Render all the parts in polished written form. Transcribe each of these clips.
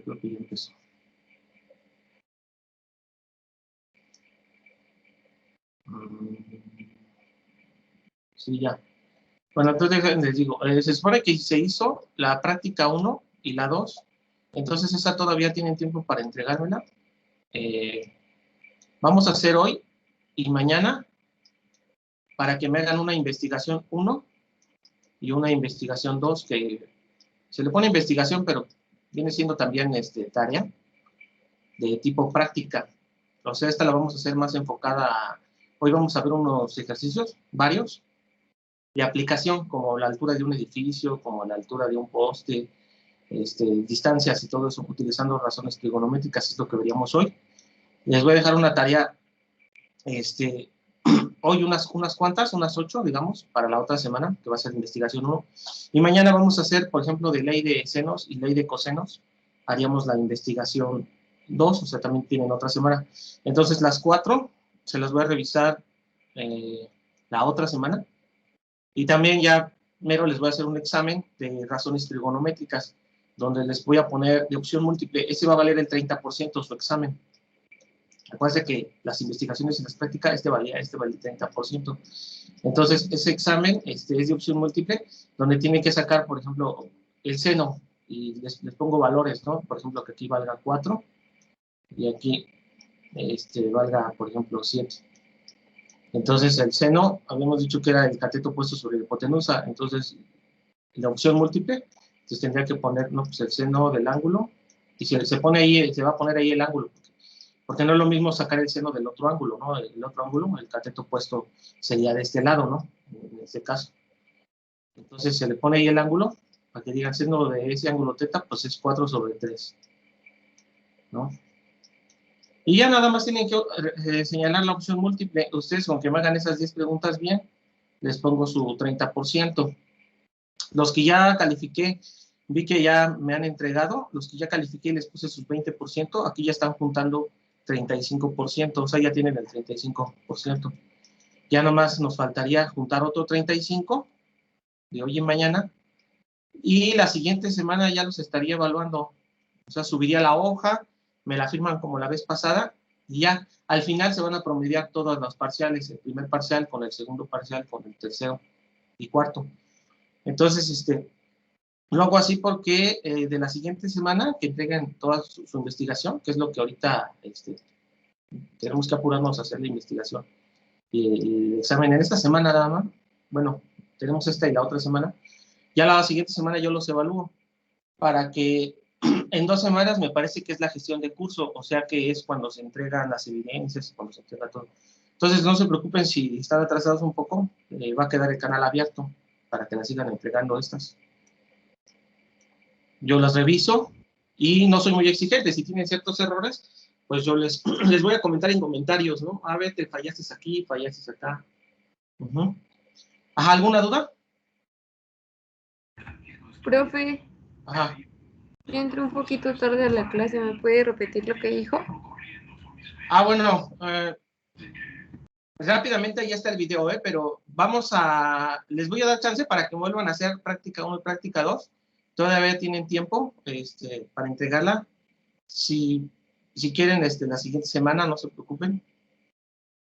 porque creo que ya empezó. Sí, ya. Bueno, entonces les digo, se supone que se hizo la práctica 1 y la 2, entonces esa todavía tienen tiempo para entregármela. Vamos a hacer hoy y mañana para que me hagan una investigación 1 y una investigación 2, que se le pone investigación, pero viene siendo también tarea de tipo práctica. O sea, esta la vamos a hacer más enfocada. Hoy vamos a ver unos ejercicios, varios, de aplicación, como la altura de un edificio, como la altura de un poste, distancias y todo eso, utilizando razones trigonométricas, es lo que veríamos hoy. Les voy a dejar una tarea, hoy unas cuantas, unas 8, digamos, para la otra semana, que va a ser investigación 1. Y mañana vamos a hacer, por ejemplo, de ley de senos y ley de cosenos, haríamos la investigación 2, o sea, también tienen otra semana. Entonces, las 4 se las voy a revisar la otra semana. Y también ya mero les voy a hacer un examen de razones trigonométricas, donde les voy a poner de opción múltiple. Ese va a valer el 30% su examen. Acuérdense que las investigaciones y las prácticas, vale el 30%. Entonces, ese examen es de opción múltiple, donde tienen que sacar, por ejemplo, el seno, y les pongo valores, ¿no? Por ejemplo, que aquí valga 4, y aquí valga, por ejemplo, 7. Entonces, el seno, habíamos dicho que era el cateto puesto sobre la hipotenusa, entonces, la opción múltiple, entonces tendría que poner, no, pues el seno del ángulo, y si se pone ahí, se va a poner ahí el ángulo, porque no es lo mismo sacar el seno del otro ángulo, ¿no? El otro ángulo, el cateto opuesto, sería de este lado, ¿no? En este caso. Entonces se le pone ahí el ángulo, para que digan seno de ese ángulo teta, pues es 4 sobre 3, ¿no? Y ya nada más tienen que señalar la opción múltiple. Ustedes, con que me hagan esas 10 preguntas bien, les pongo su 30%. Los que ya califiqué, vi que ya me han entregado, los que ya califiqué les puse sus 20%, aquí ya están juntando 35%, o sea, ya tienen el 35%. Ya nomás nos faltaría juntar otro 35% de hoy en mañana, y la siguiente semana ya los estaría evaluando. O sea, subiría la hoja, me la firman como la vez pasada, y ya al final se van a promediar todas las parciales, el primer parcial con el segundo parcial, con el tercero y cuarto. Entonces, lo hago así porque de la siguiente semana que entreguen toda su investigación, que es lo que ahorita tenemos que apurarnos a hacer la investigación y el examen en esta semana nada más. Bueno, tenemos esta y la otra semana. Ya la siguiente semana yo los evalúo para que en 2 semanas me parece que es la gestión de curso, o sea que es cuando se entregan las evidencias, cuando se entrega todo. Entonces no se preocupen si están atrasados un poco, va a quedar el canal abierto para que las sigan entregando estas. Yo las reviso y no soy muy exigente. Si tienen ciertos errores, pues yo les voy a comentar en comentarios, ¿no? A ver, te fallaste aquí, fallaste acá. Ajá, ¿alguna duda? Profe, Ajá. yo entré un poquito tarde a la clase, ¿me puede repetir lo que dijo? Bueno, rápidamente ya está el video, pero les voy a dar chance para que vuelvan a hacer práctica 1 y práctica 2. Todavía tienen tiempo para entregarla. Si quieren, la siguiente semana, no se preocupen.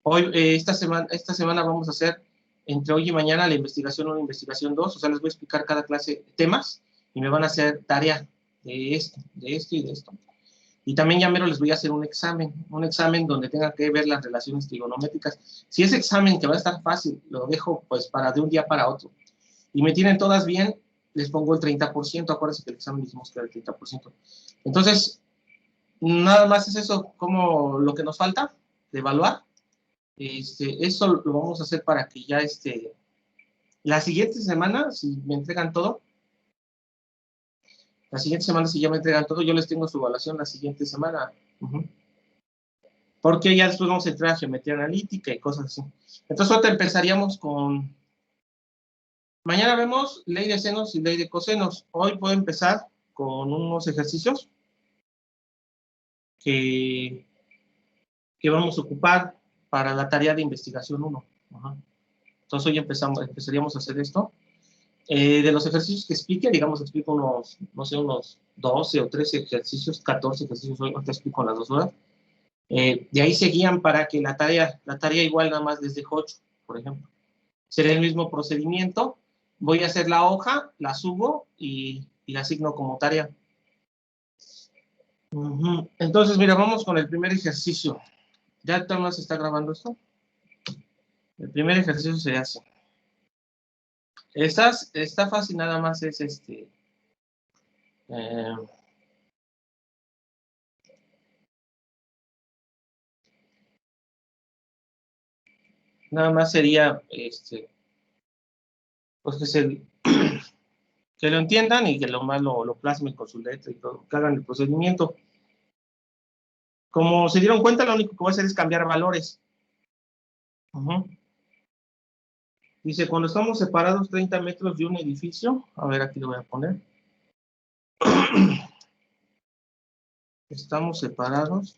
Hoy, esta semana vamos a hacer, entre hoy y mañana, la investigación 1 y investigación 2. O sea, les voy a explicar cada clase temas y me van a hacer tarea de esto y de esto. Y también ya mero les voy a hacer un examen donde tengan que ver las relaciones trigonométricas. Si ese examen, que va a estar fácil, lo dejo pues para de un día para otro, y me tienen todas bien, les pongo el 30%, acuérdense que el examen dijimos que era el 30%. Entonces, nada más es eso, como lo que nos falta de evaluar. Eso lo vamos a hacer para que ya la siguiente semana, si me entregan todo, yo les tengo su evaluación la siguiente semana. Porque ya después vamos a entrar a geometría analítica y cosas así. Entonces ahorita empezaríamos con... Mañana vemos ley de senos y ley de cosenos. Hoy puedo empezar con unos ejercicios que vamos a ocupar para la tarea de investigación 1. Entonces hoy empezaríamos a hacer esto. De los ejercicios que explique, digamos, explico unos, no sé, unos 12 o 13 ejercicios, 14 ejercicios, hoy te explico en las 2 horas. De ahí se guían para que la tarea igual nada más les dejo 8, por ejemplo. Será el mismo procedimiento. Voy a hacer la hoja, la subo y la asigno como tarea. Entonces, mira, vamos con el primer ejercicio. ¿Ya Tomás está grabando esto? El primer ejercicio sería así. Está fácil, nada más es nada más sería, pues que lo entiendan y que lo más lo plasmen con su letra y todo, que hagan el procedimiento. Como se dieron cuenta, lo único que voy a hacer es cambiar valores. Dice, cuando estamos separados 30 metros de un edificio, a ver, aquí lo voy a poner. Estamos separados.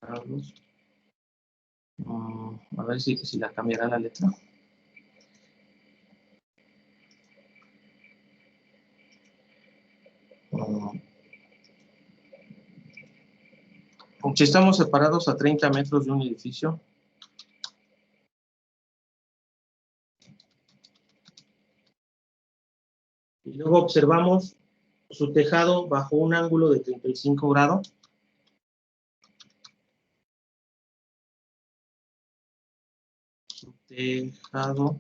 A ver si la cambiará la letra. Si estamos separados a 30 metros de un edificio, y luego observamos su tejado bajo un ángulo de 35 grados. Su tejado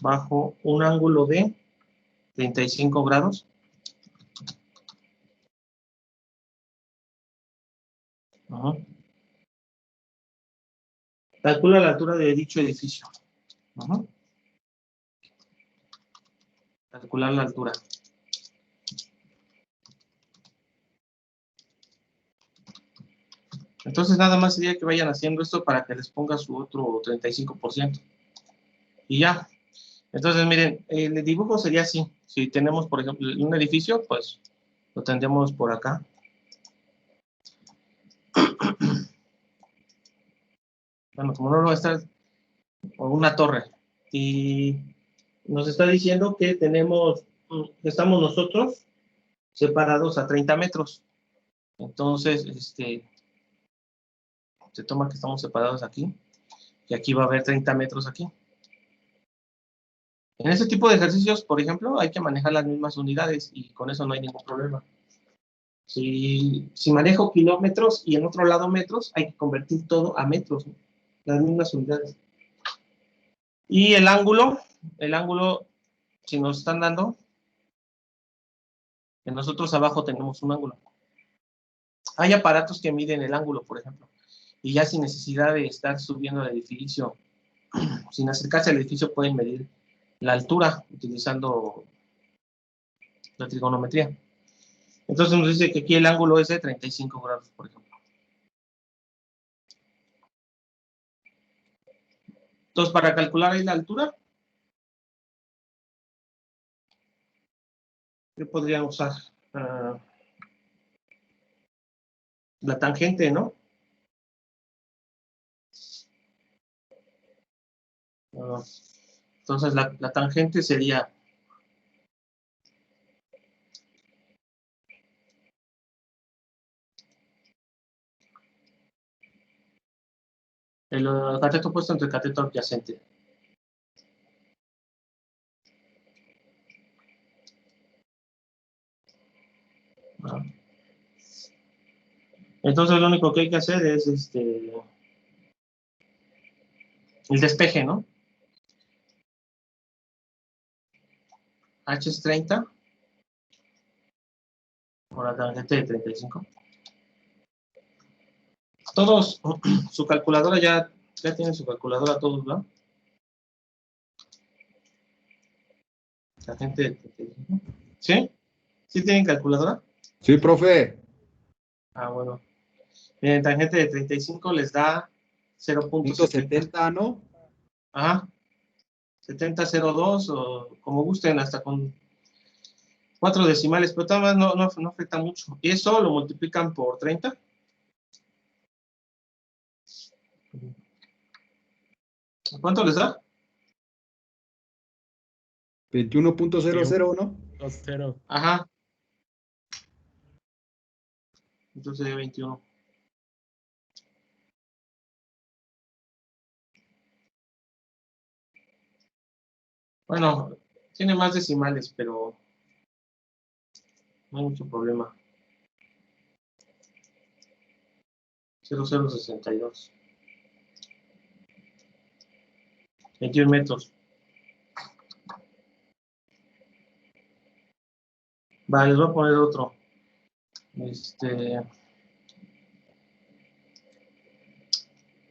bajo un ángulo de 35 grados. Calcula la altura de dicho edificio. Calcular la altura. Entonces nada más sería que vayan haciendo esto para que les ponga su otro 35%. Y ya. Entonces miren, el dibujo sería así. Si tenemos, por ejemplo, un edificio, pues lo tendríamos por acá. Bueno, como no lo va a estar, o una torre. Y nos está diciendo que estamos nosotros separados a 30 metros. Entonces, se toma que estamos separados aquí, y aquí va a haber 30 metros aquí. En ese tipo de ejercicios, por ejemplo, hay que manejar las mismas unidades y con eso no hay ningún problema. Si manejo kilómetros y en otro lado metros, hay que convertir todo a metros, ¿no? Las mismas unidades. Y el ángulo, si nos están dando, que nosotros abajo tenemos un ángulo. Hay aparatos que miden el ángulo, por ejemplo, y ya sin necesidad de estar subiendo al edificio, sin acercarse al edificio pueden medir la altura utilizando la trigonometría. Entonces nos dice que aquí el ángulo es de 35 grados, por ejemplo. Entonces, para calcular ahí la altura, ¿qué podría usar? La tangente, ¿no? Entonces, la tangente sería el cateto opuesto entre el cateto adyacente. Entonces, lo único que hay que hacer es el despeje, ¿no? H es 30 por la tangente de 35. Todos, su calculadora ya tienen su calculadora todos, ¿no? Tangente de 35. ¿Sí? ¿Sí tienen calculadora? Sí, profe. Bueno. Miren, tangente de 35 les da 0.70, ¿no? Ajá. 70.02 o como gusten, hasta con 4 decimales, pero todavía no afecta mucho. Y eso lo multiplican por 30. ¿Cuánto les da? 21.00, ¿no? 2-0. Ajá. Entonces sería 21. Bueno, tiene más decimales, pero no hay mucho problema. 0062. 21 metros. Vale, les voy a poner otro.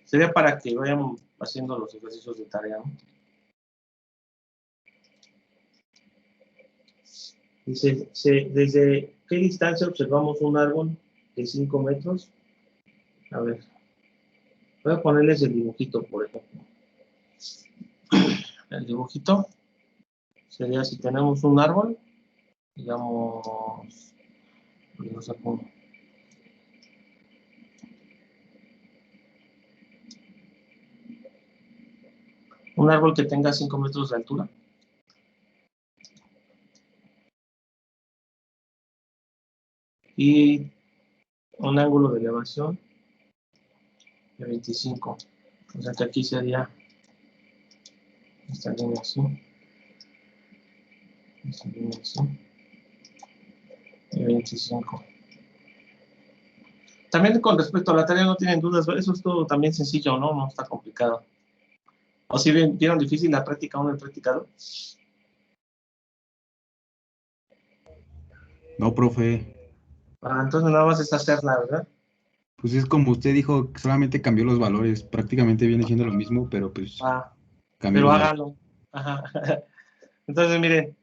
Sería para que vayan haciendo los ejercicios de tarea, ¿no? Dice, ¿desde qué distancia observamos un árbol de 5 metros? A ver, voy a ponerles el dibujito, por ejemplo. El dibujito sería si tenemos un árbol, digamos, no sé cómo. Un árbol que tenga 5 metros de altura. Y un ángulo de elevación de 25. O sea que aquí sería esta línea así. Esta línea así. Y 25. También con respecto a la tarea no tienen dudas, eso es todo también sencillo, ¿no? No está complicado. ¿O si vieron difícil la práctica 1 y el práctica 2? No, profe. Entonces nada más es hacerla, ¿verdad? Pues es como usted dijo, que solamente cambió los valores. Prácticamente viene siendo lo mismo, pero pues cambió Pero los valores. hágalo. Ajá. Entonces, miren,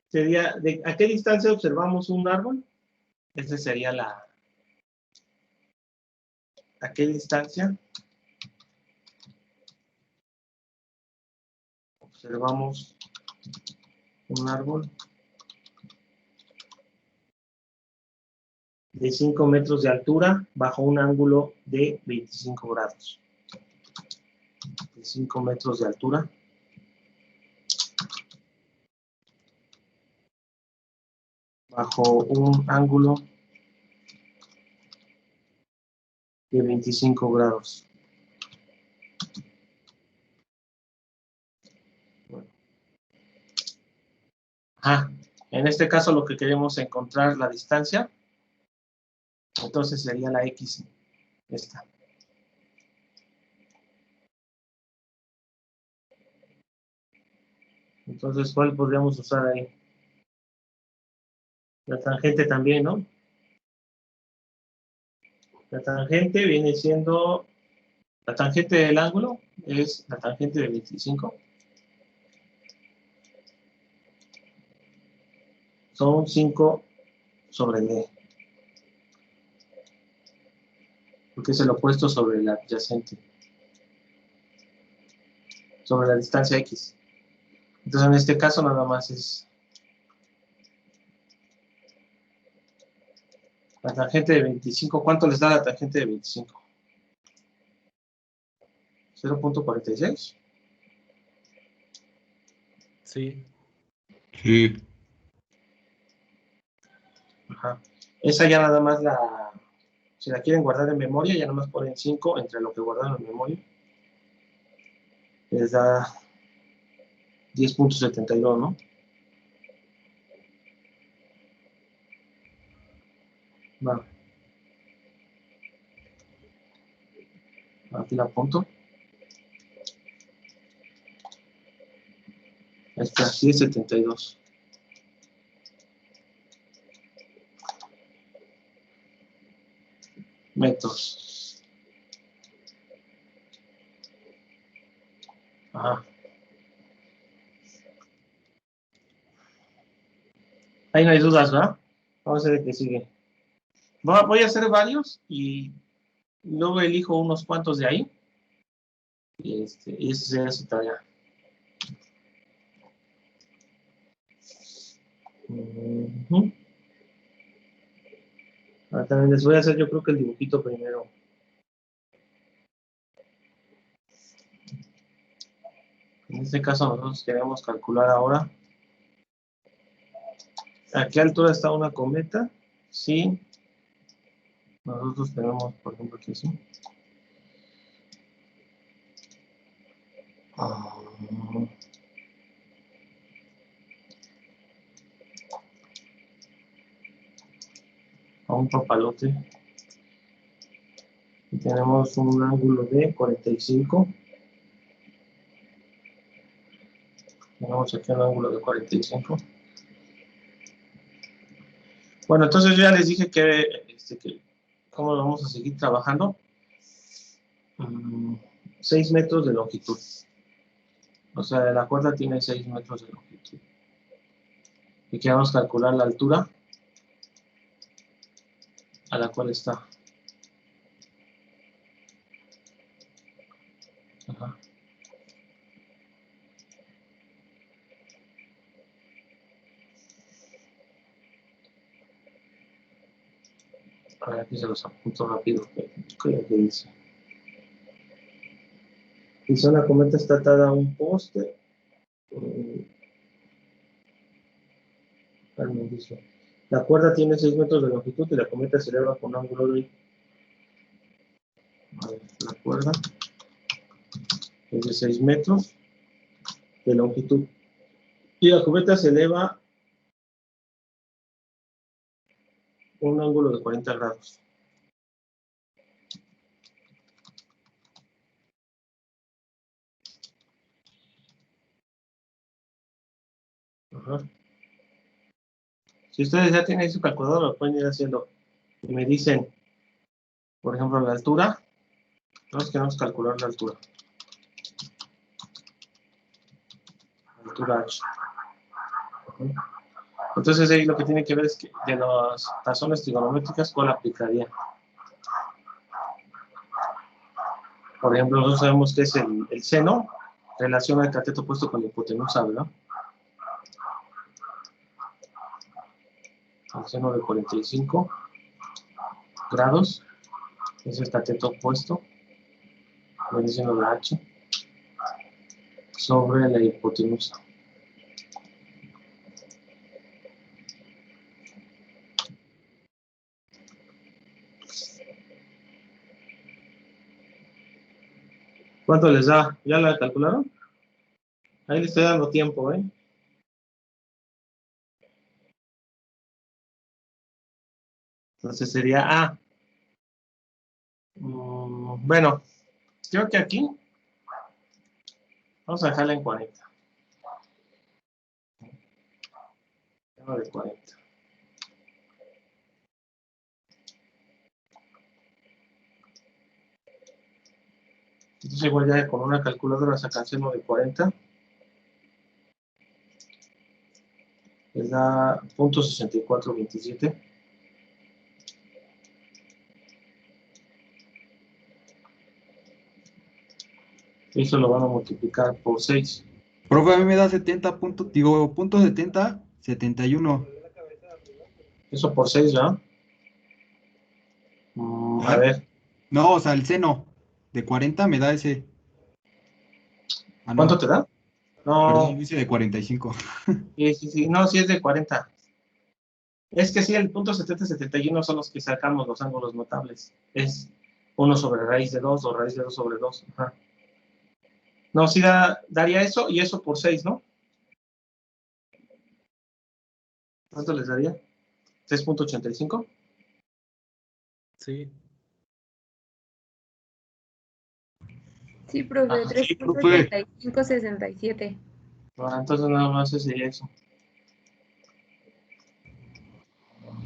sería, ¿a qué distancia observamos un árbol? Esa sería ¿a qué distancia observamos un árbol de 5 metros de altura bajo un ángulo de 25 grados? De 5 metros de altura bajo un ángulo de 25 grados. Bueno. En este caso lo que queremos es encontrar la distancia, entonces sería la X, esta. Entonces, ¿cuál podríamos usar ahí? La tangente también, ¿no? La tangente viene siendo, la tangente del ángulo es la tangente de 25. Son 5 sobre D. Porque es el opuesto sobre el adyacente. Sobre la distancia X. Entonces, en este caso nada más es la tangente de 25. ¿Cuánto les da la tangente de 25? 0.46. Sí. Sí. Ajá. Esa ya nada más si la quieren guardar en memoria, ya nada más ponen 5 entre lo que guardaron en memoria. Les da 10.72, ¿no? Va. Aquí la apunto. Ahí está, 10.72. Metros. Ajá. Ahí no hay dudas, ¿verdad? Vamos a ver qué sigue. Voy a hacer varios y luego elijo unos cuantos de ahí. Y esa será su tarea. Ahora también les voy a hacer, yo creo que el dibujito primero. En este caso nosotros queremos calcular ahora ¿A qué altura está una cometa? Sí. Nosotros tenemos, por ejemplo, aquí sí. A un papalote. Y tenemos un ángulo de 45. Tenemos aquí un ángulo de 45. Bueno, entonces yo ya les dije que cómo vamos a seguir trabajando. 6 metros de longitud. O sea, la cuerda tiene 6 metros de longitud. Y queremos calcular la altura a la cual está. Ajá. A ver, aquí se los apunto rápido. ¿Qué es lo que dice? Dice, una cometa está atada a un poste. Dice, la cuerda tiene 6 metros de longitud y la cometa se eleva con ángulo de... A ver, la cuerda es de 6 metros de longitud. Y la cometa se eleva un ángulo de 40 grados. Ajá. Si ustedes ya tienen su calculador, lo pueden ir haciendo. Y me dicen, por ejemplo, la altura. Nosotros queremos calcular la altura. La altura H. Ajá. Entonces ahí lo que tiene que ver es que de las razones trigonométricas, ¿cuál aplicaría? Por ejemplo, nosotros sabemos que es el seno, relaciona el cateto opuesto con la hipotenusa, ¿verdad? El seno de 45 grados es el cateto opuesto, viene siendo la H, sobre la hipotenusa. ¿Cuánto les da? ¿Ya la calcularon? Ahí le estoy dando tiempo, ¿eh? Entonces sería A. Bueno, creo que aquí vamos a dejarla en 40. De 40. Entonces igual ya con una calculadora sacan seno de 40. Les da 0.6427. Eso lo van a multiplicar por 6. Profe, a mí me da 70 puntos, digo, punto 70, 71. Eso por 6, ¿verdad? A ver, No, o sea, el seno de 40 me da ese. Ah, ¿cuánto no, te da? perdón, No, dice de 45. sí, no, sí es de 40. Es que sí, el punto 70 y 71 son los que sacamos los ángulos notables. Es 1 sobre raíz de 2 o raíz de 2 sobre 2. Ajá. No, sí daría eso y eso por 6, ¿no? ¿Cuánto les daría? 3.85. Sí. Sí, profe, Ajá. Sí, profe. 3.8567. Entonces nada más sería eso.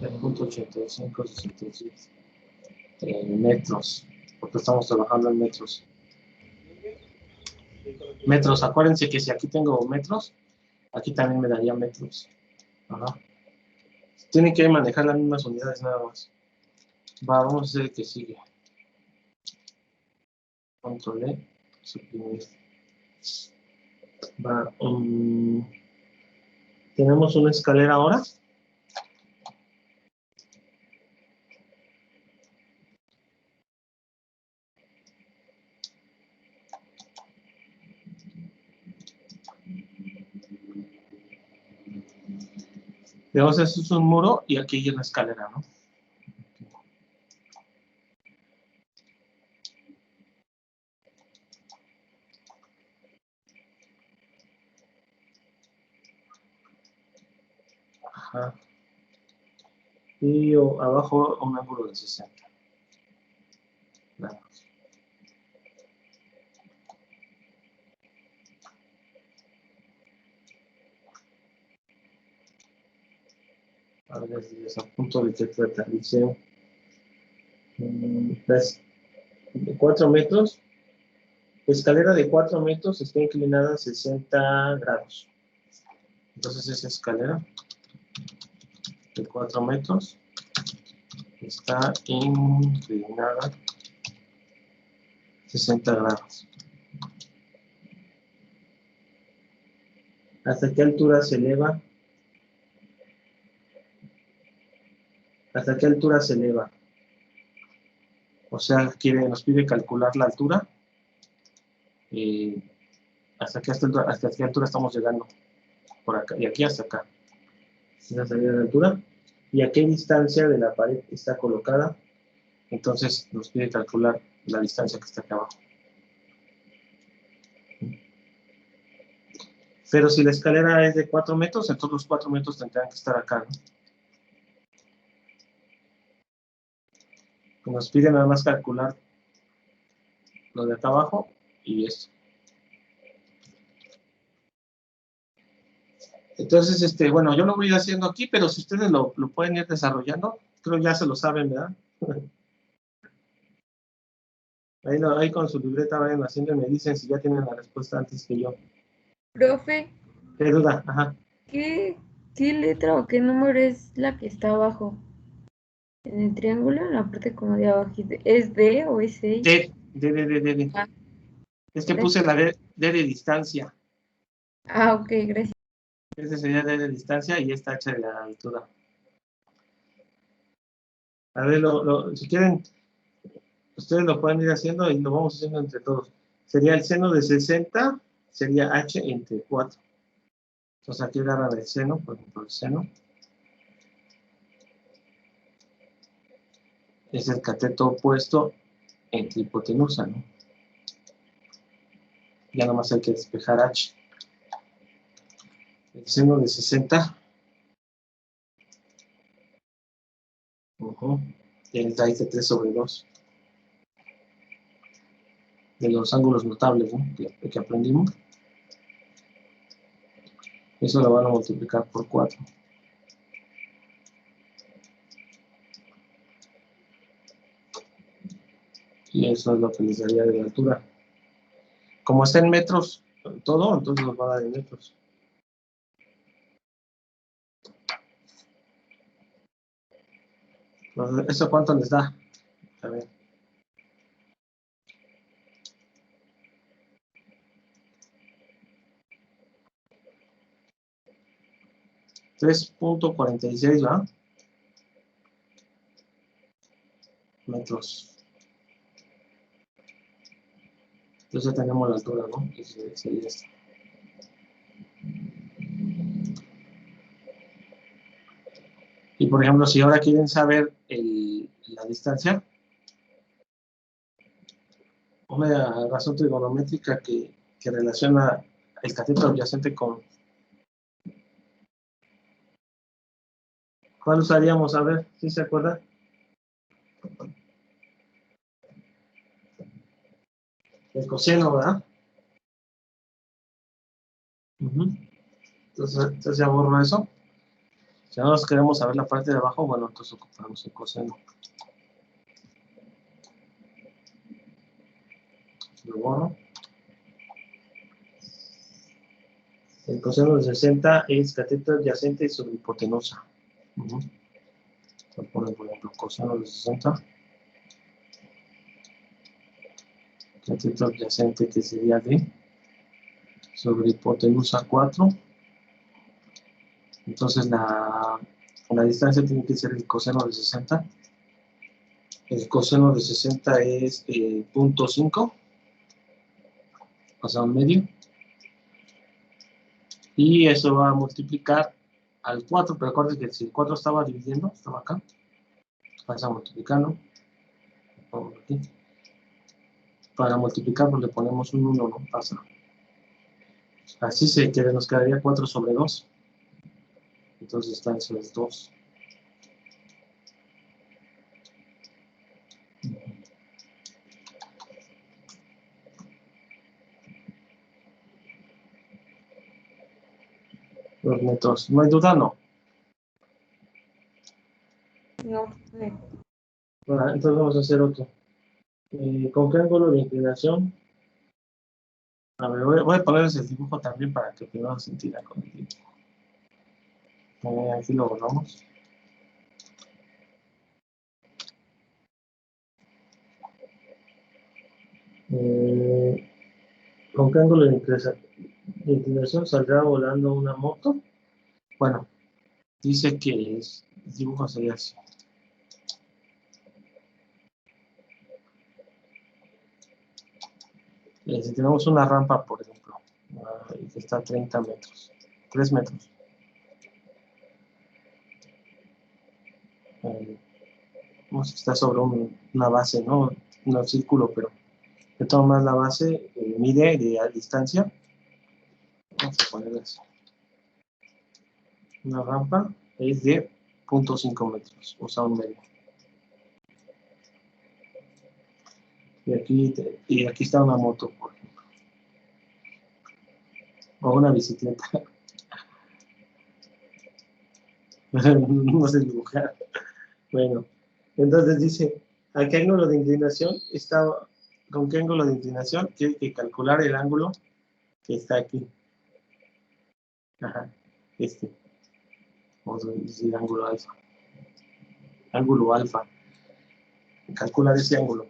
3.8567 en metros, porque estamos trabajando en metros. Metros, acuérdense que si aquí tengo metros, aquí también me daría metros. Ajá. Tienen que manejar las mismas unidades nada más. Vamos a hacer el que sigue. Control E, suprimir. Tenemos una escalera ahora. Digamos, eso es un muro y aquí hay una escalera, ¿no? Ajá. Y abajo un ángulo de 60. Nada más. A ver si es a punto de que aterrice. De 4 metros. Escalera de 4 metros está inclinada a 60 grados. Entonces esa escalera de 4 metros está inclinada 60 grados. ¿Hasta qué altura se eleva? ¿Hasta qué altura se eleva? O sea, nos pide calcular la altura. ¿Hasta qué altura estamos llegando? Por acá, y aquí hasta acá. Esa sería la altura. ¿Y a qué distancia de la pared está colocada? Entonces nos pide calcular la distancia que está acá abajo. Pero si la escalera es de 4 metros, entonces los 4 metros tendrán que estar acá, ¿no? Nos pide nada más calcular lo de acá abajo y esto. Entonces, bueno, yo lo voy a ir haciendo aquí, pero si ustedes lo pueden ir desarrollando, creo ya se lo saben, ¿verdad? Ahí con su libreta vayan haciendo y me dicen si ya tienen la respuesta antes que yo. Profe, ¿Qué duda? Ajá. ¿qué letra o qué número es la que está abajo? En el triángulo, en la parte como de abajo. ¿Es D o es 6? D. Ah, Es que puse la D de distancia. ok, gracias. Ese sería D de distancia y esta H de la altura. A ver, si quieren, ustedes lo pueden ir haciendo y lo vamos haciendo entre todos. Sería el seno de 60, sería H entre 4. Entonces aquí agarran el seno, por ejemplo, el seno. Es el cateto opuesto entre hipotenusa, ¿no? Ya nomás hay que despejar H. El seno de 60. Tiene raíz de 3 sobre 2. De los ángulos notables, ¿no? que aprendimos. Eso lo van a multiplicar por 4. Y eso es lo que les daría de altura. Como está en metros todo, entonces nos va a dar en metros. Entonces, ¿eso cuánto les da? A ver. .46, ¿verdad? Metros. Entonces ya tenemos la altura, ¿no? Que sería esta. Y por ejemplo, si ahora quieren saber la distancia, una razón trigonométrica que relaciona el cateto adyacente con... ¿Cuál usaríamos? A ver, ¿sí se acuerda? El coseno, ¿verdad? Entonces ya borro eso. Si no nos queremos saber la parte de abajo, bueno, entonces ocupamos el coseno. Lo borro. El coseno de 60 es cateto adyacente sobre hipotenusa. Voy a poner, por ejemplo, coseno de 60. Cateto adyacente que sería D sobre hipotenusa 4. Entonces la distancia tiene que ser el coseno de 60. El coseno de 60 es 0.5, o sea, un medio. Y eso va a multiplicar al 4, pero acuérdense que si el 4 estaba dividiendo, estaba acá, vas a multiplicarlo, aquí. Para multiplicar, pues le ponemos un 1, ¿no? Pasa. Así nos quedaría 4 sobre 2. Entonces está en esos 2. Los metros. ¿No hay duda? No. No. Bueno, entonces vamos a hacer otro. ¿Con qué ángulo de inclinación? A ver, voy a ponerles el dibujo también para que puedan sentir con el dibujo. Aquí lo borramos. ¿Con qué ángulo de inclinación saldrá volando una moto? Bueno, dice que el dibujo sería así. Si tenemos una rampa, por ejemplo, que está a 30 metros, 3 metros. Está sobre una base, ¿no? No círculo, pero de todas maneras la base mide de distancia. Vamos a ponerla así. Una rampa es de 0.5 metros, o sea, un medio. Y aquí está una moto, por ejemplo. O una bicicleta. No sé dibujar. Bueno, entonces dice, ¿a qué ángulo de inclinación está? ¿Con qué ángulo de inclinación? Tiene que calcular el ángulo que está aquí. Ajá, vamos a decir ángulo alfa. Ángulo alfa. Calcular ese ángulo.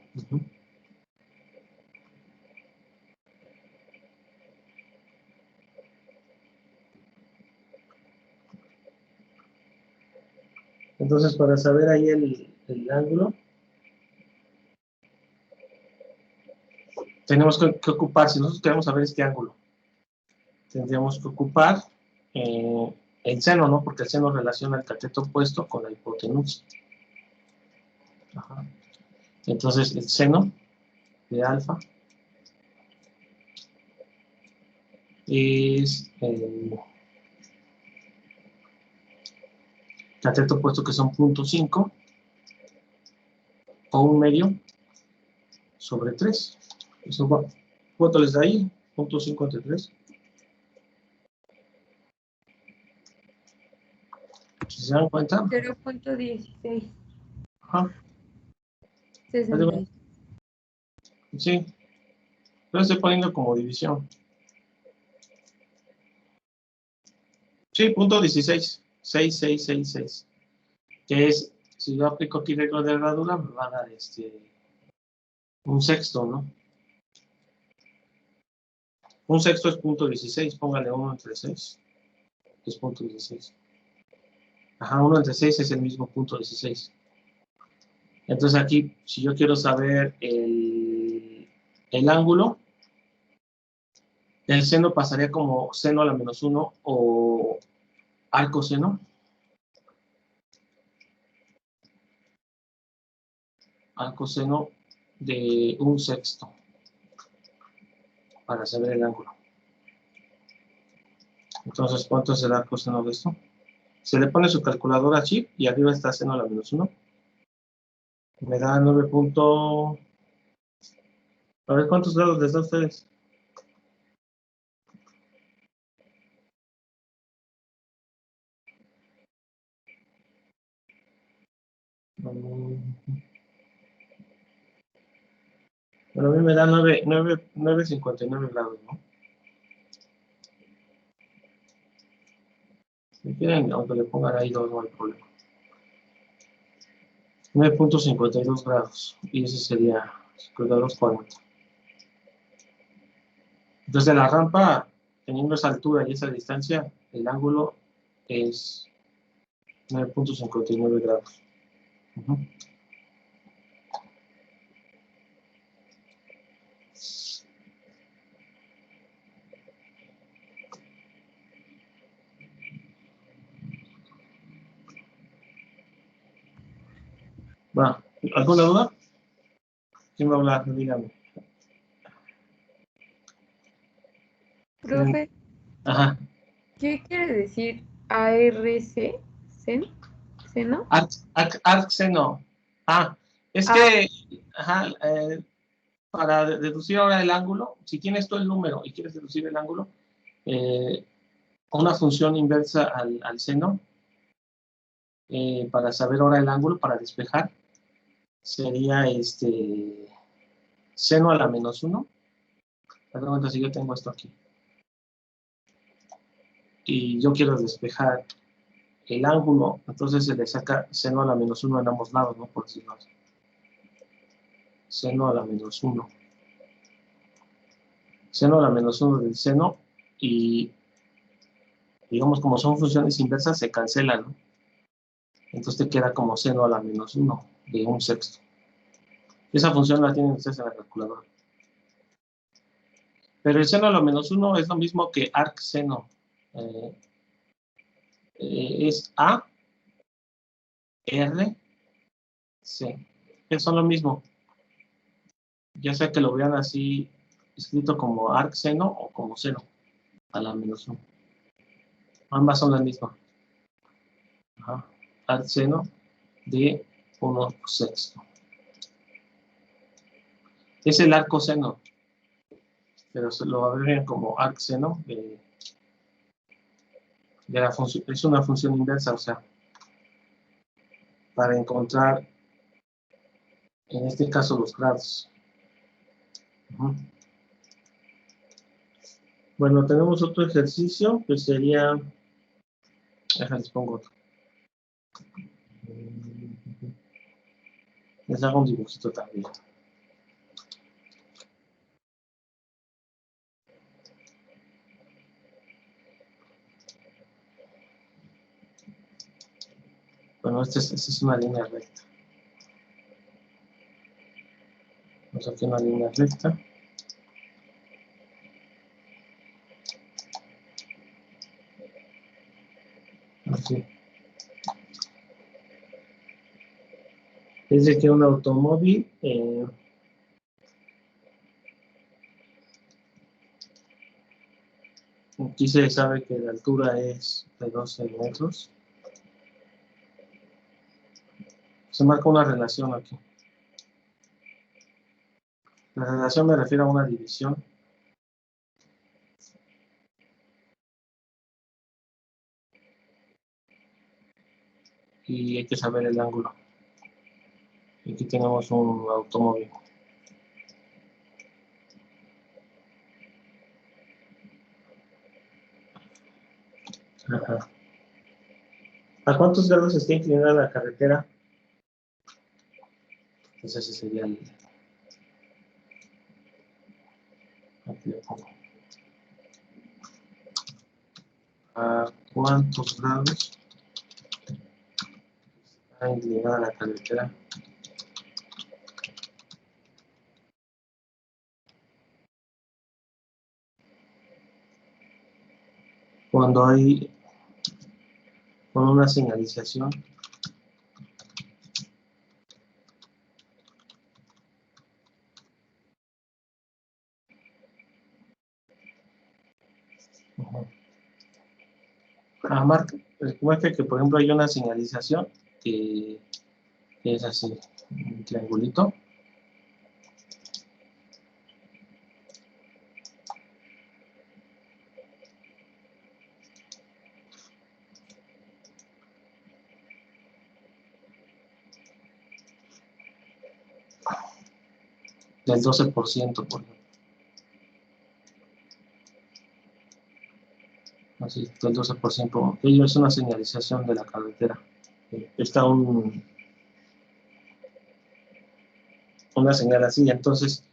Entonces, para saber ahí el ángulo, tenemos que ocupar, si nosotros queremos saber este ángulo, tendríamos que ocupar el seno, ¿no? Porque el seno relaciona el cateto opuesto con la hipotenusa. Ajá. Entonces, el seno de alfa es el cateto opuesto, que son 0.5 o un medio sobre 3. Eso, ¿cuánto les da ahí? 0.5 entre 3. Si se dan cuenta. 0.16. Ajá. 66. Sí. Lo estoy poniendo como división. Sí, 0.16. 6666. Que es, si yo aplico aquí regla de herradura, me va a dar un sexto, ¿no? Un sexto es 0.16, póngale 1 entre 6, es 0.16. Ajá, 1 entre 6 es el mismo 0.16. Entonces aquí, si yo quiero saber el ángulo, el seno pasaría como seno a la menos 1 o al coseno. Al coseno de un sexto, para saber el ángulo. Entonces, ¿cuánto será el coseno de esto? Se le pone su calculadora chip y arriba está seno a la menos 1. Me da 9. A ver, ¿cuántos grados les da a ustedes? Bueno, a mí me da 9,59 grados, ¿no? Si quieren, aunque le pongan ahí 2, no hay problema. 9,52 grados. Y ese sería 52,40. Entonces, de la rampa, teniendo esa altura y esa distancia, el ángulo es 9,59 grados. Va, ¿alguna duda? ¿Quién va a hablar? Dígame. Profe, Ajá. ¿qué quiere decir ARC? ¿Seno? Arcseno. Es que, ajá, para deducir ahora el ángulo, si tienes tú el número y quieres deducir el ángulo, una función inversa al seno, para saber ahora el ángulo, para despejar, sería seno a la menos 1. Perdón, si yo tengo esto aquí. Y yo quiero despejar el ángulo, entonces se le saca seno a la menos 1 en ambos lados, ¿no? Por decirlo así. Seno a la menos 1. Seno a la menos 1 del seno, y digamos, como son funciones inversas, se cancelan, ¿no? Entonces te queda como seno a la menos 1 de 1/6. Esa función la tienen ustedes en la calculadora. Pero el seno a la menos 1 es lo mismo que arcseno. Es A, R, C. Son lo mismo. Ya sea que lo vean así escrito como arcseno o como seno a la menos 1. Ambas son las mismas. Arcseno de 1/6. Es el arcoseno, pero se lo abrevian como arcseno de la función. Es una función inversa, o sea, para encontrar, en este caso, los grados. Bueno, tenemos otro ejercicio que sería, les pongo otro. Les hago un dibujito también. Bueno, esta es una línea recta. Vamos aquí una línea recta. Así. Es de que un automóvil aquí se sabe que la altura es de 12 metros. Se marca una relación aquí. La relación me refiere a una división. Y hay que saber el ángulo. Aquí tenemos un automóvil. Ajá. ¿A cuántos grados está inclinada la carretera? Pues ese sería el... Aquí lo pongo. ¿A cuántos grados está inclinada la carretera? Cuando hay con una señalización muestra que, por ejemplo, hay una señalización que es así, un triangulito. Del 12%, por ejemplo. Así, del 12%. Ello es una señalización de la carretera. Está una señal así, entonces,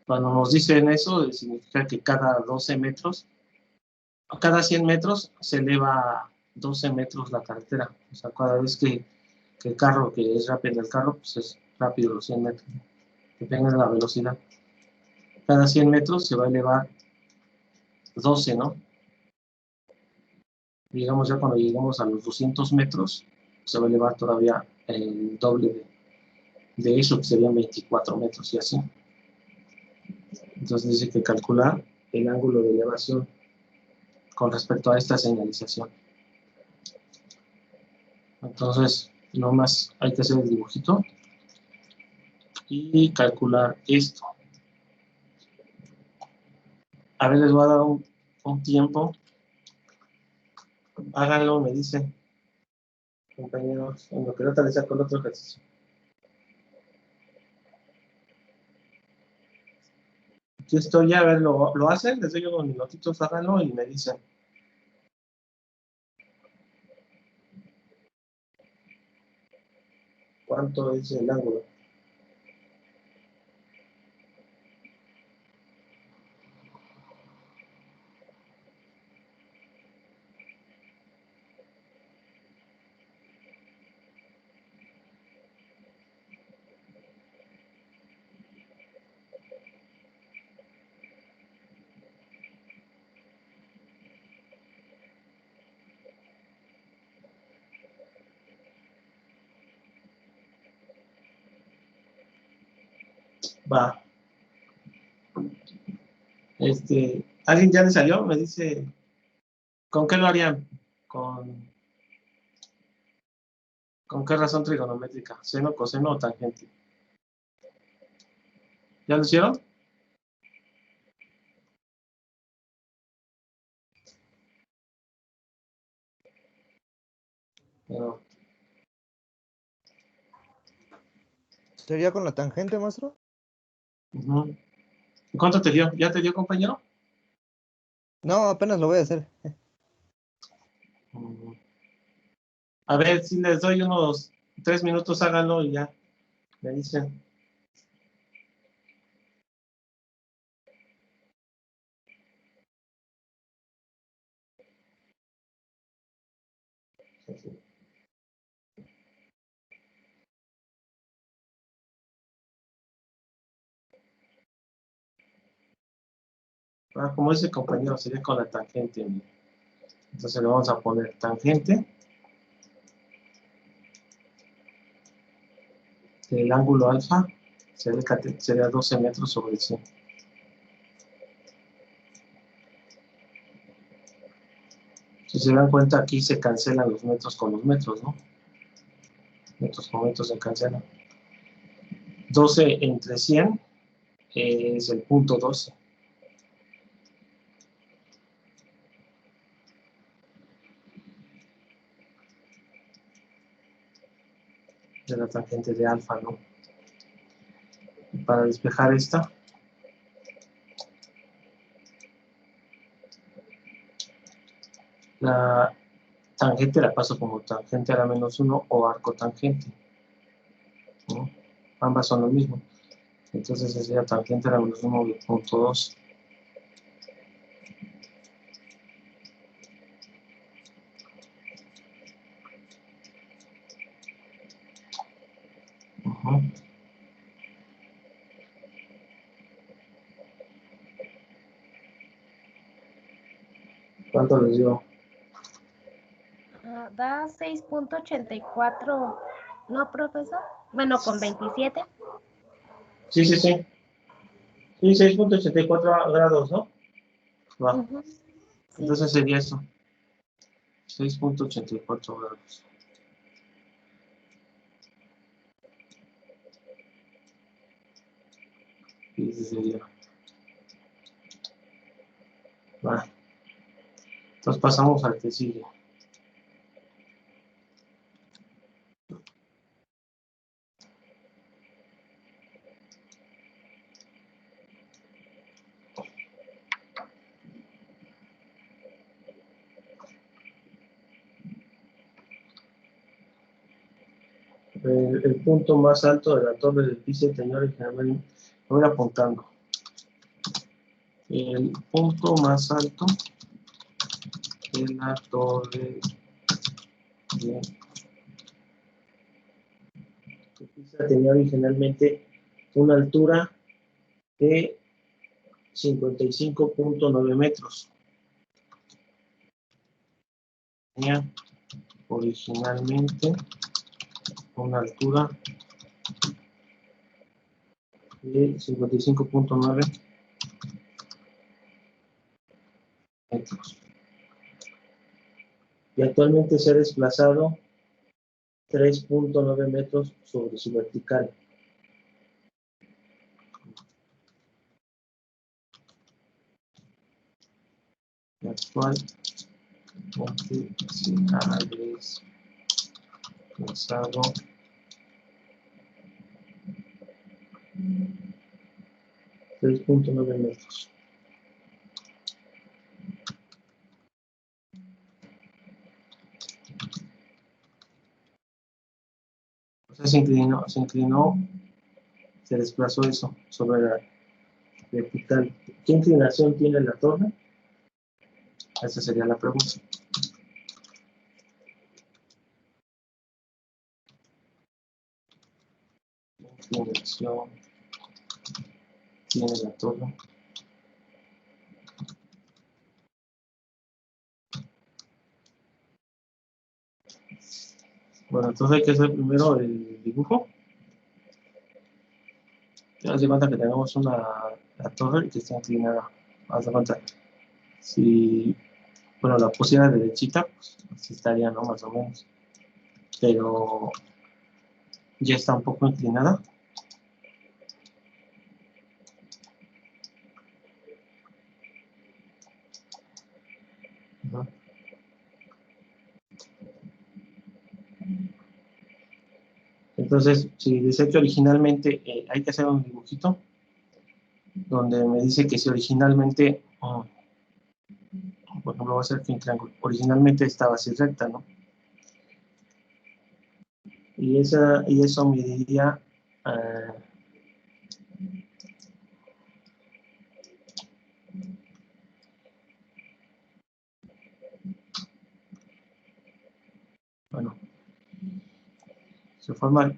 cuando nos dicen eso, significa que cada 12 metros, cada 100 metros, se eleva 12 metros la carretera. O sea, cada vez que el carro, que es rápido el carro, pues es rápido los 100 metros. Depende de la velocidad. Cada 100 metros se va a elevar 12, ¿no? Digamos, ya cuando lleguemos a los 200 metros, se va a elevar todavía el doble de eso, que serían 24 metros y así. Entonces dice que calcular el ángulo de elevación con respecto a esta señalización. Entonces, nomás hay que hacer el dibujito y calcular esto. A ver, les voy a dar un tiempo. Háganlo, me dicen, compañeros, en lo que ahorita les saco el otro ejercicio. Aquí estoy ya, a ver, lo hacen, les doy unos minutitos, háganlo y me dicen. ¿Cuánto es el ángulo? Va. ¿Alguien ya le salió? Me dice, ¿con qué lo harían? ¿Con qué razón trigonométrica? ¿Seno, coseno o tangente? ¿Ya lo hicieron? No. ¿Sería con la tangente, maestro? Uh-huh. ¿Cuánto te dio? ¿Ya te dio, compañero? No, apenas lo voy a hacer. A ver, si les doy unos 3 minutos, háganlo y ya me dicen. Como dice el compañero, sería con la tangente. Entonces le vamos a poner tangente del ángulo alfa, sería 12 metros sobre 100. Si se dan cuenta, aquí se cancelan los metros con los metros, ¿no? Metros con metros se cancelan. 12 entre 100 es el punto 12. De la tangente de alfa, ¿no? Y para despejar esta, la tangente la paso como tangente a la menos 1 o arco tangente, ¿no? Ambas son lo mismo. Entonces sería tangente a la menos 1 de punto 2. ¿Cuánto les dio? Da 6.84, ¿no, profesor? Bueno, con 27. Sí. Sí, 6.84 grados, ¿no? Va. Sí. Entonces sería eso. 6.84 grados. Y ese sería. Va. Entonces pasamos al que sigue. El punto más alto de la torre del Pisa, señores, me voy apuntando. El punto más alto de la torre de Pisa tenía originalmente una altura de 55.9 metros. Tenía originalmente una altura de 55.9 metros. Y actualmente se ha desplazado 3.9 metros sobre su vertical. Y actualmente se ha desplazado 3.9 metros. O sea, se inclinó, se desplazó eso sobre la vertical. ¿Qué inclinación tiene la torre? Esa sería la pregunta. ¿Qué inclinación tiene la torre? Bueno, entonces hay que hacer primero el dibujo. Haz de cuenta que tenemos la torre que está inclinada. Haz de cuenta, si, bueno, la pusiera derechita, pues así estaría, ¿no? Más o menos. Pero ya está un poco inclinada. ¿No? Entonces, si dice que originalmente hay que hacer un dibujito, donde me dice que si originalmente, por ejemplo, va a ser que un triángulo, originalmente estaba así recta, ¿no? Y eso mediría, bueno, se forma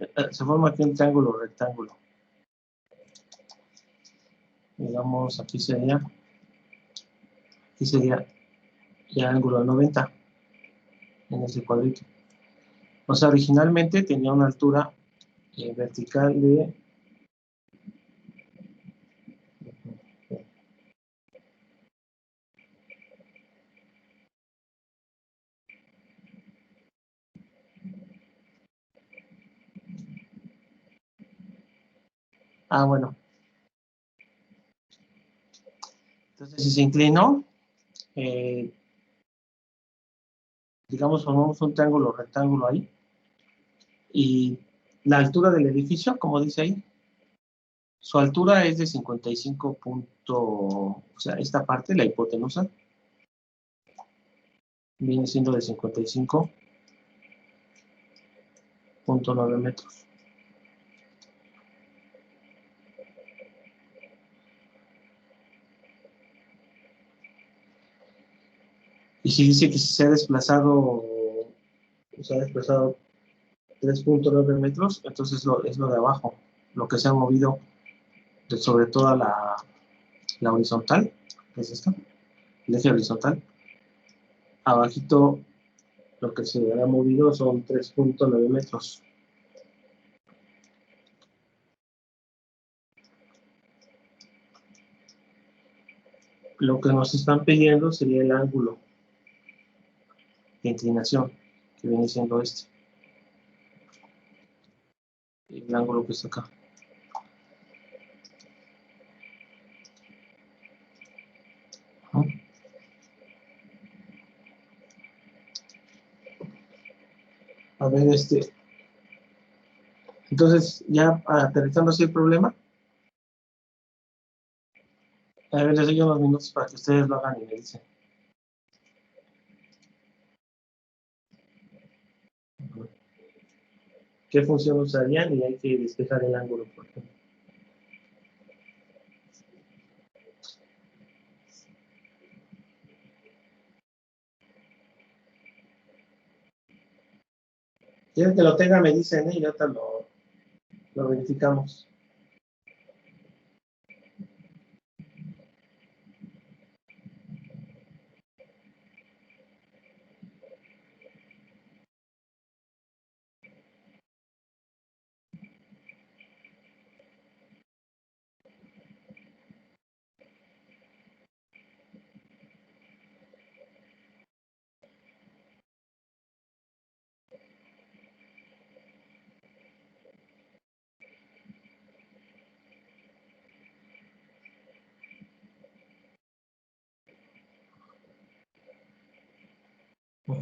aquí un triángulo rectángulo. Digamos, aquí sería ya ángulo de 90 en ese cuadrito. O sea, originalmente tenía una altura vertical de bueno. Entonces, si se inclinó, digamos, formamos un triángulo rectángulo ahí. Y la altura del edificio, como dice ahí, su altura es de 55 punto, o sea, esta parte, la hipotenusa, viene siendo de 55.9 metros. Y si dice que se ha desplazado 3.9 metros, entonces es lo de abajo, lo que se ha movido sobre toda la horizontal, que es esto, el eje horizontal. Abajito, lo que se ha movido son 3.9 metros. Lo que nos están pidiendo sería el ángulo de inclinación, que viene siendo este. El ángulo que está acá. A ver, entonces, ya aterrizando así el problema, a ver, les doy unos minutos para que ustedes lo hagan y me dicen. ¿Qué función usarían? Y hay que despejar el ángulo, por ejemplo. Quieren que lo tenga, me dicen, y ahorita lo verificamos.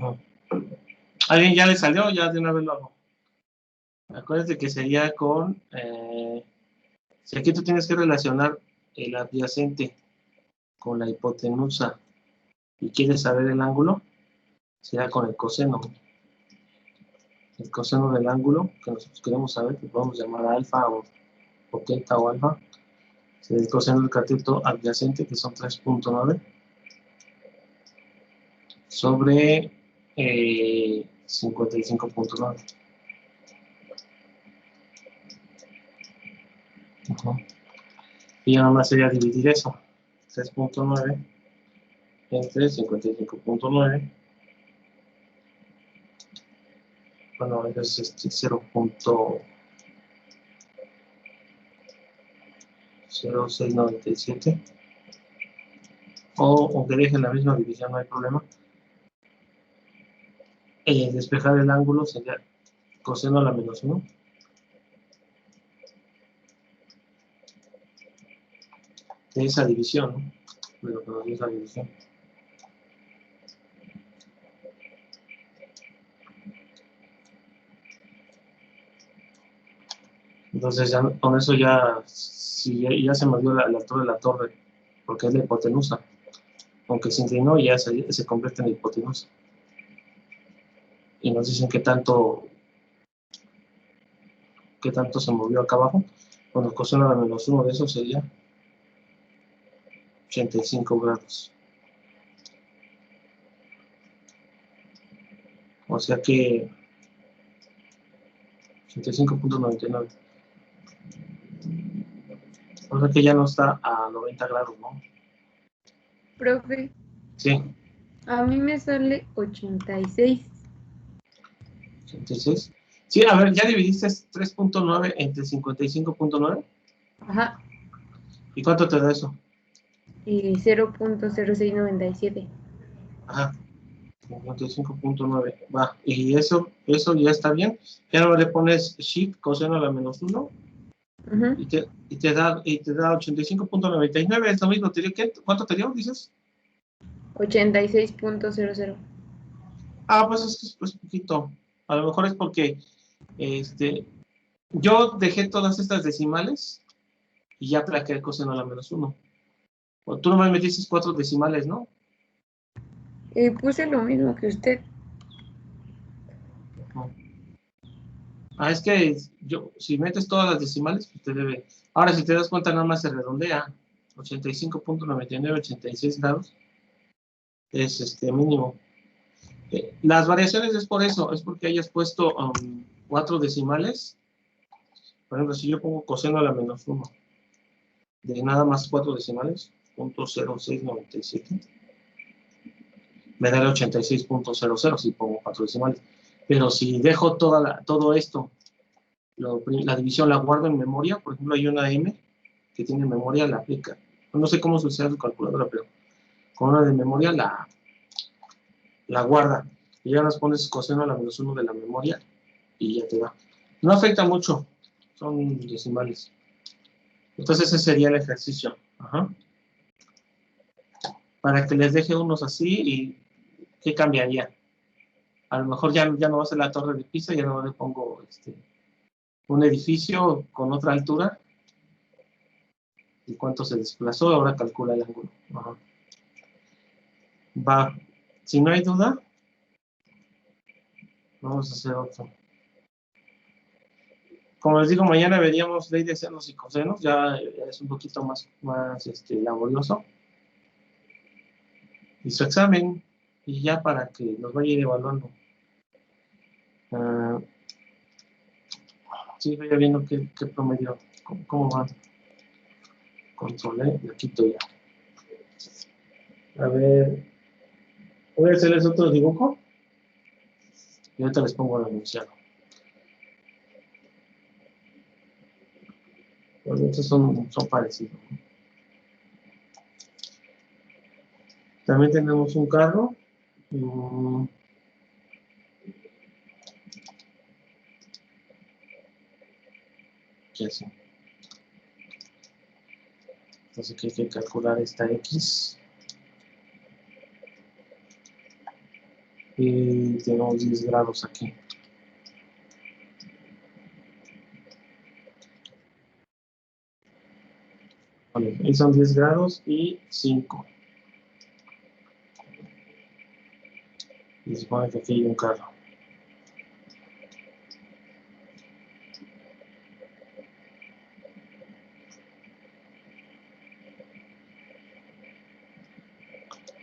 Ajá. ¿Alguien ya le salió? Ya de una vez lo hago. Acuérdate que sería con... si aquí tú tienes que relacionar el adyacente con la hipotenusa y quieres saber el ángulo, será con el coseno. El coseno del ángulo que nosotros queremos saber, que podemos llamar alfa o teta o alfa, será el coseno del cateto adyacente, que son 3.9, sobre 55.9. Y nada más sería dividir eso, 3.9 entre 55.9. Bueno, es 0.0697. O aunque deje la misma división, no hay problema. Despejar el ángulo sería coseno a la menos 1. De esa división, ¿no? De lo que nos dio esa división. Entonces, ya, con eso ya, si ya se me dio la altura de la torre, porque es la hipotenusa. Aunque se inclinó, ya se convierte en hipotenusa. Y nos dicen qué tanto se movió acá abajo. Bueno, coseno a la menos 1 de eso sería 85 grados. O sea que 85.99. O sea que ya no está a 90 grados, ¿no? Profe, Sí, a mí me sale 86. 86. Sí, a ver, ya dividiste 3.9 entre 55.9. Ajá. ¿Y cuánto te da eso? Y 0.0697. Ajá, 55.9. Va, y eso ya está bien. Ya no le pones shift coseno a la menos 1 Ujú. y te da 85.99. Es lo mismo. ¿Cuánto te dio, dices? 86.00. Ah, pues es poquito. A lo mejor es porque yo dejé todas estas decimales y ya plaqué el coseno a la menos 1. O tú nomás metiste 4 decimales, ¿no? Puse lo mismo que usted. No. Es que si metes todas las decimales, pues te debe. Ahora, si te das cuenta, nada más se redondea. 85.99, 86 grados es mínimo. Las variaciones es por eso, es porque hayas puesto 4 decimales. Por ejemplo, si yo pongo coseno a la menos 1 de nada más 4 decimales, 0.0697, me da el 86.00 si pongo 4 decimales. Pero si dejo todo esto, la división la guardo en memoria, por ejemplo, hay una M que tiene memoria, la aplica. No sé cómo sucede su calculadora, pero con una de memoria la guarda. Y ya nos pones coseno a la menos 1 de la memoria y ya te da. No afecta mucho, son decimales. Entonces ese sería el ejercicio. Ajá. Para que les deje unos así, ¿y qué cambiaría? A lo mejor ya no va a ser la torre de Pisa, ya no le pongo un edificio con otra altura. ¿Y cuánto se desplazó? Ahora calcula el ángulo. Ajá. Va. Si no hay duda, vamos a hacer otro. Como les digo, mañana veríamos ley de senos y cosenos, ya es un poquito más laborioso. Y su examen, y ya para que nos vaya a ir evaluando. Sí, vaya viendo qué promedio, cómo va. Control, lo quito ya. A ver, voy a hacerles otro dibujo y ahorita les pongo el enunciado. Bueno, estos son parecidos. También tenemos un carro. ¿Qué es? Entonces aquí hay que calcular esta X. Y Y tenemos 10 grados aquí. Vale, ahí son 10 grados y 5. Y se supone que aquí hay un carro.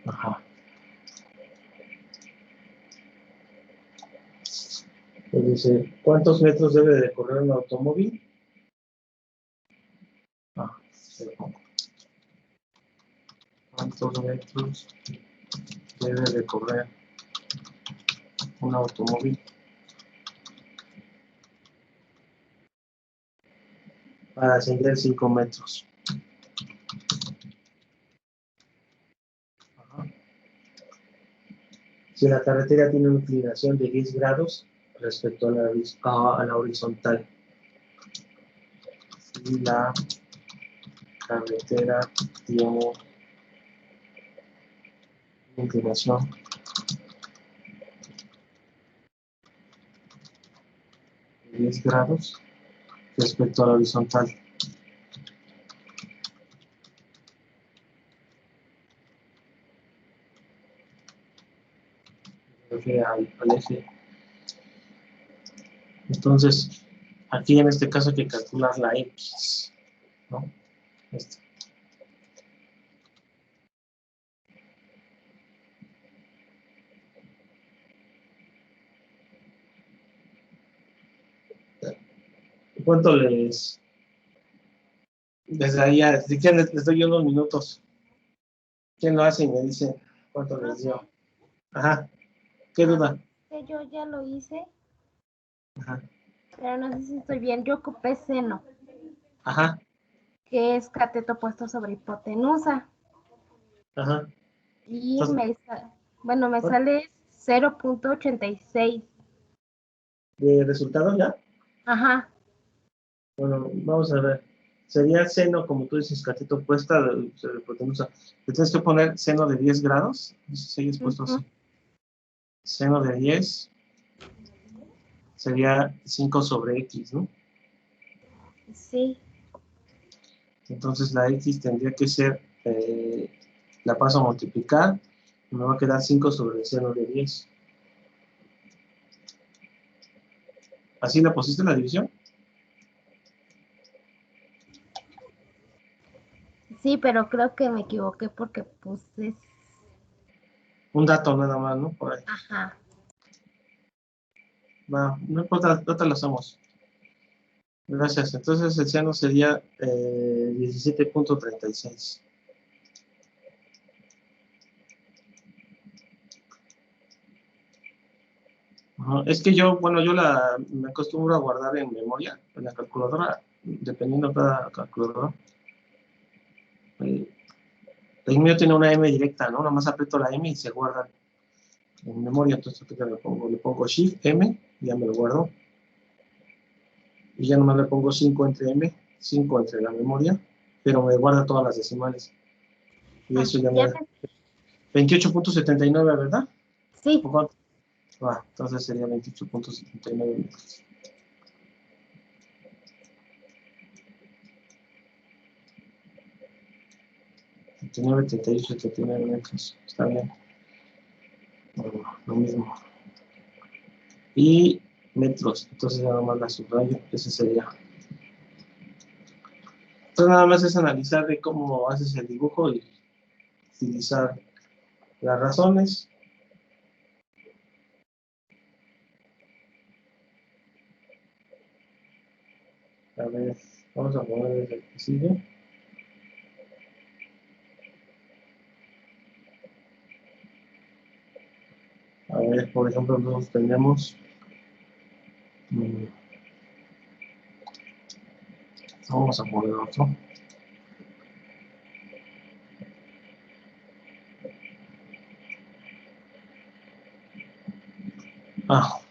Ajá. Pues dice, ¿cuántos metros debe de correr un automóvil? Se lo pongo. ¿Cuántos metros debe de correr un automóvil para ascender 5 metros? Ajá. Si la carretera tiene una inclinación de 10 grados respecto a la horizontal. Si la carretera tiene una inclinación de 10 grados respecto a la horizontal. Al eje. Entonces, aquí en este caso hay que calcular la X, ¿no? ¿Cuánto les? Desde ahí, si quieren, les doy unos minutos. ¿Quién lo hace y me dice cuánto les dio? Ajá. ¿Qué duda? Yo ya lo hice, Ajá. pero no sé si estoy bien. Yo ocupé seno, Ajá. que es cateto puesto sobre hipotenusa. Ajá. Y Entonces, me sale 0.86. ¿de resultado ya? Ajá. Bueno, vamos a ver. Sería seno, como tú dices, cateto puesta sobre hipotenusa. Le tienes que poner seno de 10 grados. Si es puesto así. Seno de 10 sería 5 sobre X, ¿no? Sí. Entonces la X tendría que ser, la paso a multiplicar, y me va a quedar 5 sobre el seno de 10. ¿Así la pusiste en la división? Sí, pero creo que me equivoqué porque puse... Un dato nada más, ¿no? Por ahí. Ajá. Va, no importa, no te lo hacemos. Gracias. Entonces el seno sería 17.36. Es que yo me acostumbro a guardar en memoria, en la calculadora, dependiendo de cada calculadora. El mío tiene una M directa, ¿no? Nada más aprieto la M y se guarda en memoria. Entonces le pongo Shift M, ya me lo guardo. Y ya nomás le pongo 5 entre M, 5 entre la memoria, pero me guarda todas las decimales. Y eso ya me da 28.79, ¿verdad? Sí. Entonces sería 28.79 metros. $79, 78, 79 metros. Está bien. Bueno, lo mismo. Y metros. Entonces ya nomás la subrayo. Ese sería. Entonces nada más es analizar de cómo haces el dibujo y utilizar las razones. A ver, vamos a poner desde el que sigue. A ver, por ejemplo, nosotros tenemos vamos a poner otro. Va.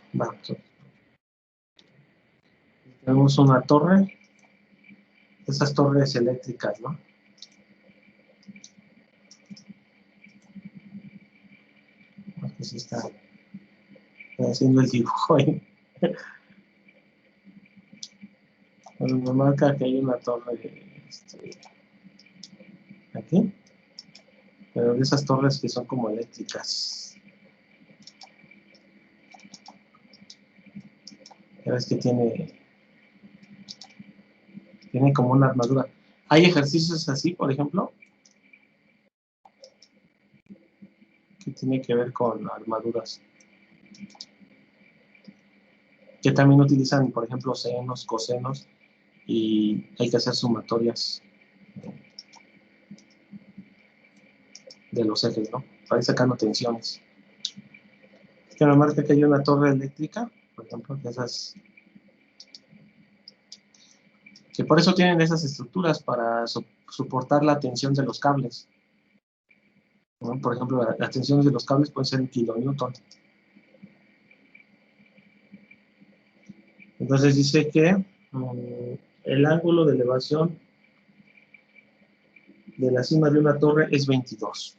Tenemos una torre. Esas torres eléctricas, ¿no? Aquí sí está. haciendo el dibujo ahí. Bueno, me marca que hay una torre aquí, pero de esas torres que son como eléctricas. Ya ves que tiene como una armadura. Hay ejercicios así, por ejemplo, que tiene que ver con armaduras, que también utilizan, por ejemplo, senos, cosenos, y hay que hacer sumatorias de los ejes, ¿no? Para ir sacando tensiones. Que me marca que hay una torre eléctrica, por ejemplo, que esas, que por eso tienen esas estructuras, para soportar la tensión de los cables, ¿no? Por ejemplo, las tensiones de los cables pueden ser en kilonewton. Entonces dice que el ángulo de elevación de la cima de una torre es 22.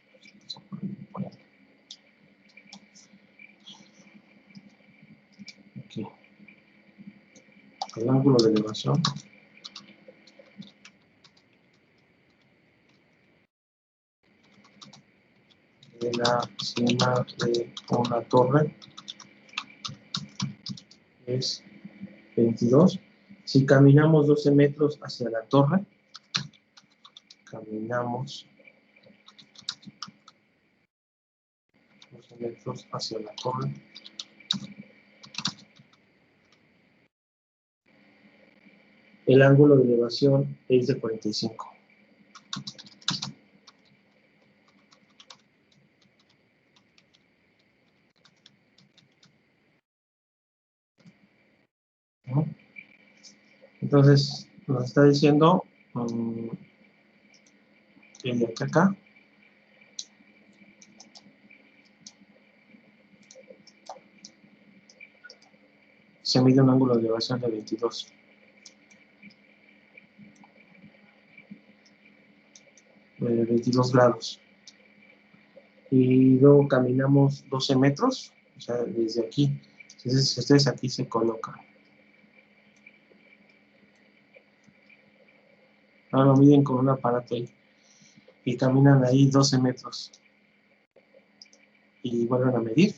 Aquí. El ángulo de elevación de la cima de una torre es 22. Si caminamos 12 metros hacia la torre, caminamos 12 metros hacia la torre, el ángulo de elevación es de 45. ¿No? Entonces, nos está diciendo que de acá a acá se mide un ángulo de elevación de 22. De 22 grados. Y luego caminamos 12 metros, o sea, desde aquí. Entonces, si ustedes aquí se colocan. Ahora lo miden con un aparato ahí. Y caminan ahí 12 metros. Y vuelven a medir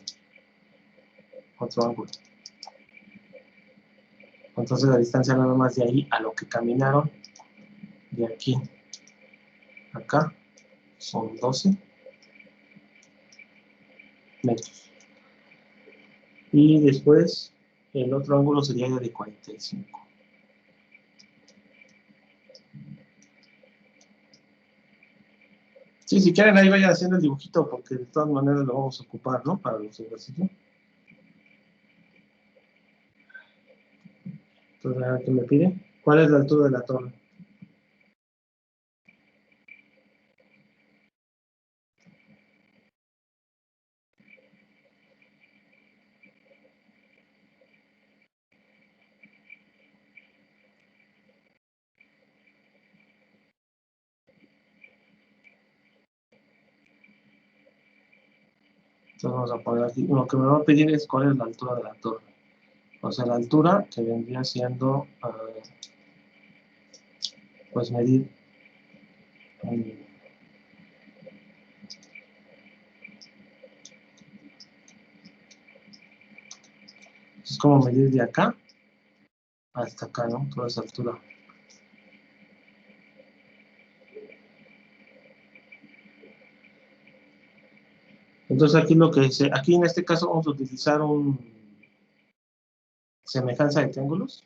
otro ángulo. Entonces la distancia nada más de ahí a lo que caminaron, de aquí a acá, son 12 metros. Y después el otro ángulo sería de 45. Sí, si quieren ahí vayan haciendo el dibujito, porque de todas maneras lo vamos a ocupar, ¿no? Para los ejercicios. Entonces, a ver qué me pide. ¿Cuál es la altura de la torre? Entonces vamos a poner aquí. Lo que me va a pedir es cuál es la altura de la torre. O sea, la altura que vendría siendo, pues medir es como medir de acá hasta acá, ¿no? Toda esa altura. Entonces aquí en este caso vamos a utilizar un semejanza de triángulos.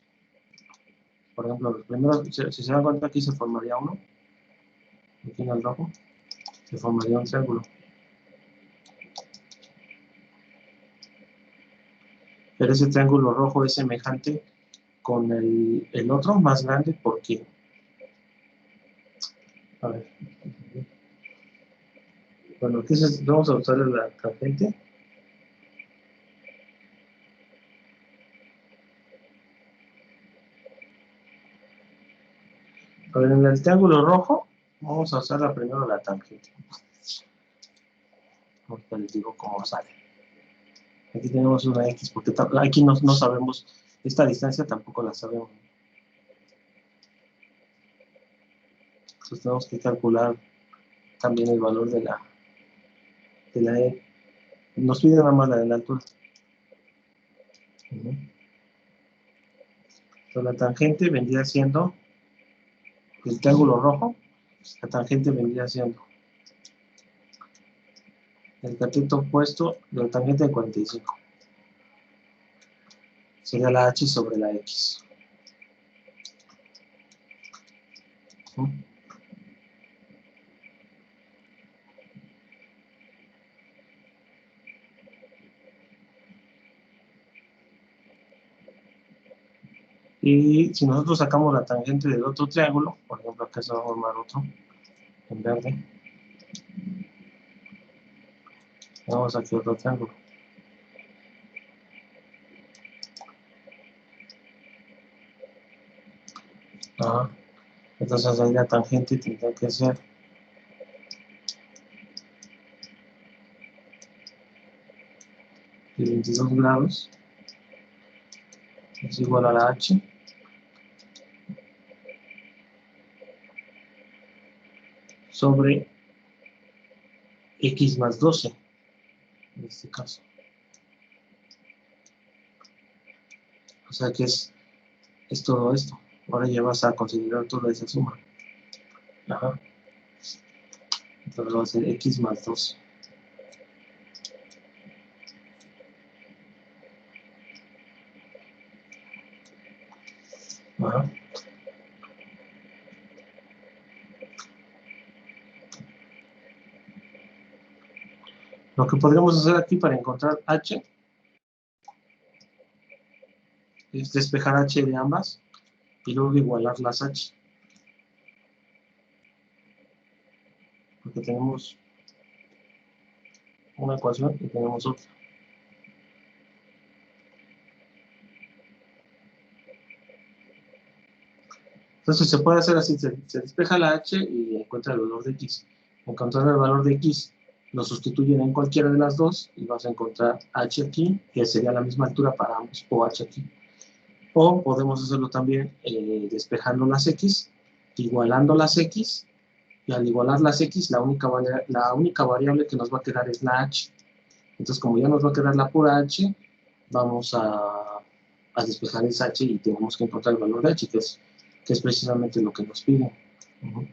Por ejemplo, los primeros, si se dan cuenta, aquí se formaría uno. Aquí en el rojo se formaría un triángulo. Pero ese triángulo rojo es semejante con el otro más grande, ¿por qué? A ver. Bueno, aquí vamos a usar la tangente. A ver, en el triángulo rojo vamos a usar primero la tangente. Ahorita les digo cómo sale. Aquí tenemos una X, porque aquí no sabemos, esta distancia tampoco la sabemos. Entonces tenemos que calcular también el valor de la E. Nos pide nada más la de la altura. Entonces la tangente vendría siendo el triángulo rojo, la tangente vendría siendo el cateto opuesto de la tangente de 45. Sería la H sobre la X. Y si nosotros sacamos la tangente del otro triángulo, por ejemplo, acá se va a formar otro en verde. Vamos aquí otro triángulo. Ajá. Entonces ahí la tangente tendría que ser de 22 grados. Es igual a la H. Sobre X más 12. En este caso. O sea que es todo esto. Ahora ya vas a considerar toda esa suma. Ajá. Entonces va a ser X más 12. Ajá. Lo que podríamos hacer aquí para encontrar H es despejar H de ambas y luego igualar las H. Porque tenemos una ecuación y tenemos otra. Entonces se puede hacer así, se despeja la H y encuentra el valor de X. Encontrar el valor de X, lo sustituyen en cualquiera de las dos y vas a encontrar H aquí, que sería la misma altura para ambos, o H aquí. O podemos hacerlo también despejando las X, igualando las X, y al igualar las X, la única variable que nos va a quedar es la H. Entonces, como ya nos va a quedar la pura H, vamos a despejar esa H y tenemos que encontrar el valor de H, que es precisamente lo que nos piden. Entonces,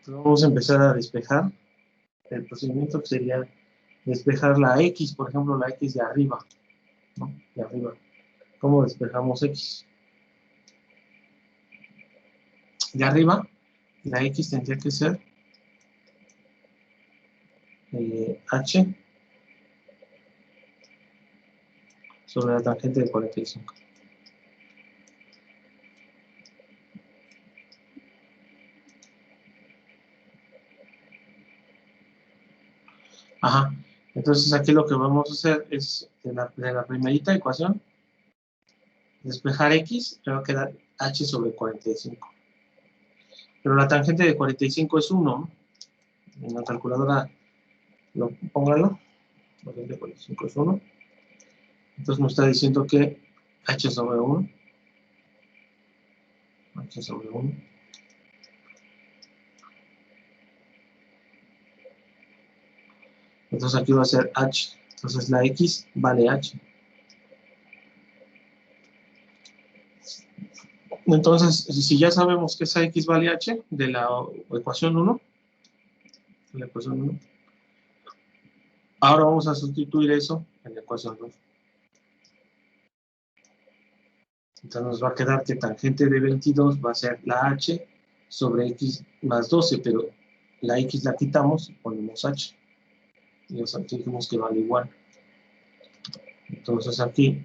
vamos a empezar a despejar. El procedimiento sería despejar la X, por ejemplo, la X de arriba, ¿no? De arriba. ¿Cómo despejamos X? De arriba, la X tendría que ser H sobre la tangente de 45. Ajá. Entonces aquí lo que vamos a hacer es de la primerita ecuación, despejar X, le va a quedar H sobre 45. Pero la tangente de 45 es 1, ¿no? En la calculadora, póngalo. La tangente de 45 es 1. Entonces nos está diciendo que H sobre 1. H sobre 1. Entonces aquí va a ser H. Entonces la X vale H. Entonces, si ya sabemos que esa X vale H de la ecuación 1, ahora vamos a sustituir eso en la ecuación 2. Entonces nos va a quedar que tangente de 22 va a ser la H sobre X más 12, pero la X la quitamos y ponemos H. Y aquí dijimos que vale igual. Entonces aquí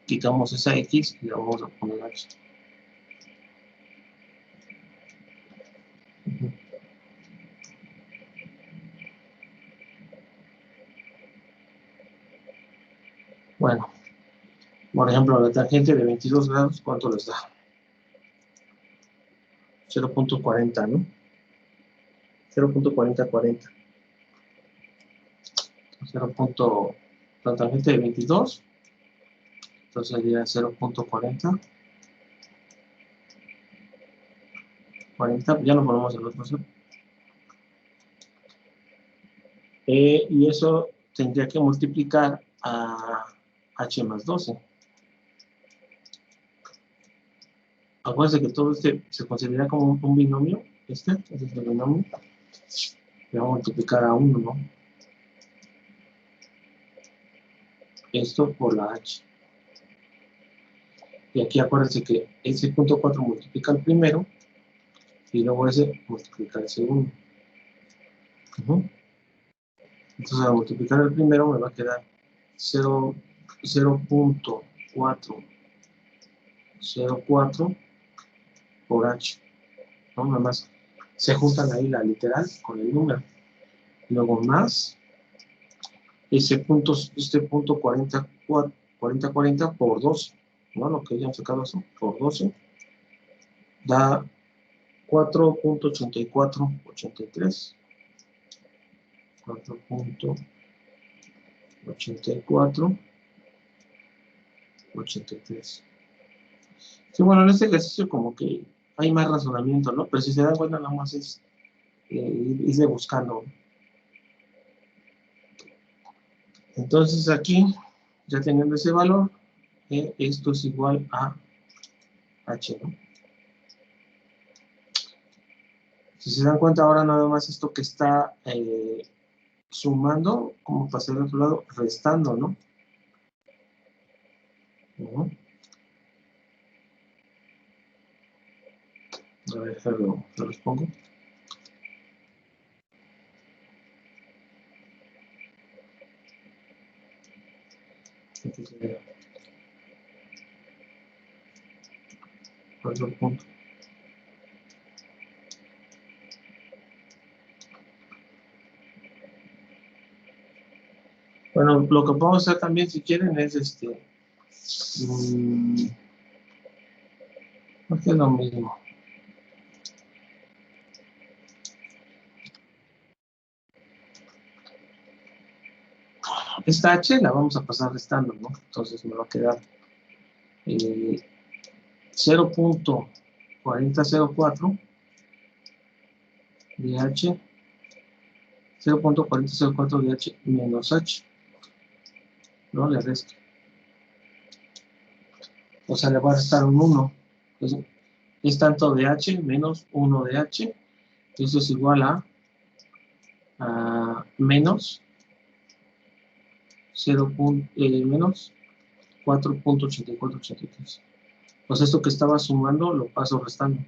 quitamos esa X y le vamos a poner H. Bueno, por ejemplo, la tangente de 22 grados, ¿cuánto les da? 0.40, ¿no? 0.4040. 0.40 la tangente de 22, entonces sería 0.40. 40, ya lo ponemos en otro. Y eso tendría que multiplicar a h más 12. Acuérdense que todo este se considera como un binomio. Este es el binomio. Le vamos a multiplicar a 1, ¿no? Esto por la h. Y aquí acuérdense que ese punto 4 multiplica el primero y luego ese multiplica el segundo. Entonces al multiplicar el primero me va a quedar 0.404 por h, ¿no? Nada más se juntan ahí la literal con el número. Luego más este punto 40 por 12, ¿no? Lo que ya han sacado eso, por 12, da 4.8483. 4.8483. Sí, bueno, en este ejercicio como que hay más razonamiento, ¿no? Pero si se dan cuenta, nada más es irle buscando. Entonces aquí, ya teniendo ese valor, esto es igual a h, ¿no? Si se dan cuenta ahora nada más esto que está sumando, como pasar al otro lado, restando, ¿no? A ver, se los pongo. Entonces, otro punto. Bueno, lo que podemos hacer también, si quieren, es porque es lo mismo. Esta h la vamos a pasar restando, ¿no? Entonces me va a quedar 0.4004 de h, 0.4004 de h menos h, ¿no? Le resto. O sea, le va a restar un 1. Entonces, es tanto de h menos 1 de h. Eso es igual a menos 4.8483. Pues esto que estaba sumando lo paso restando.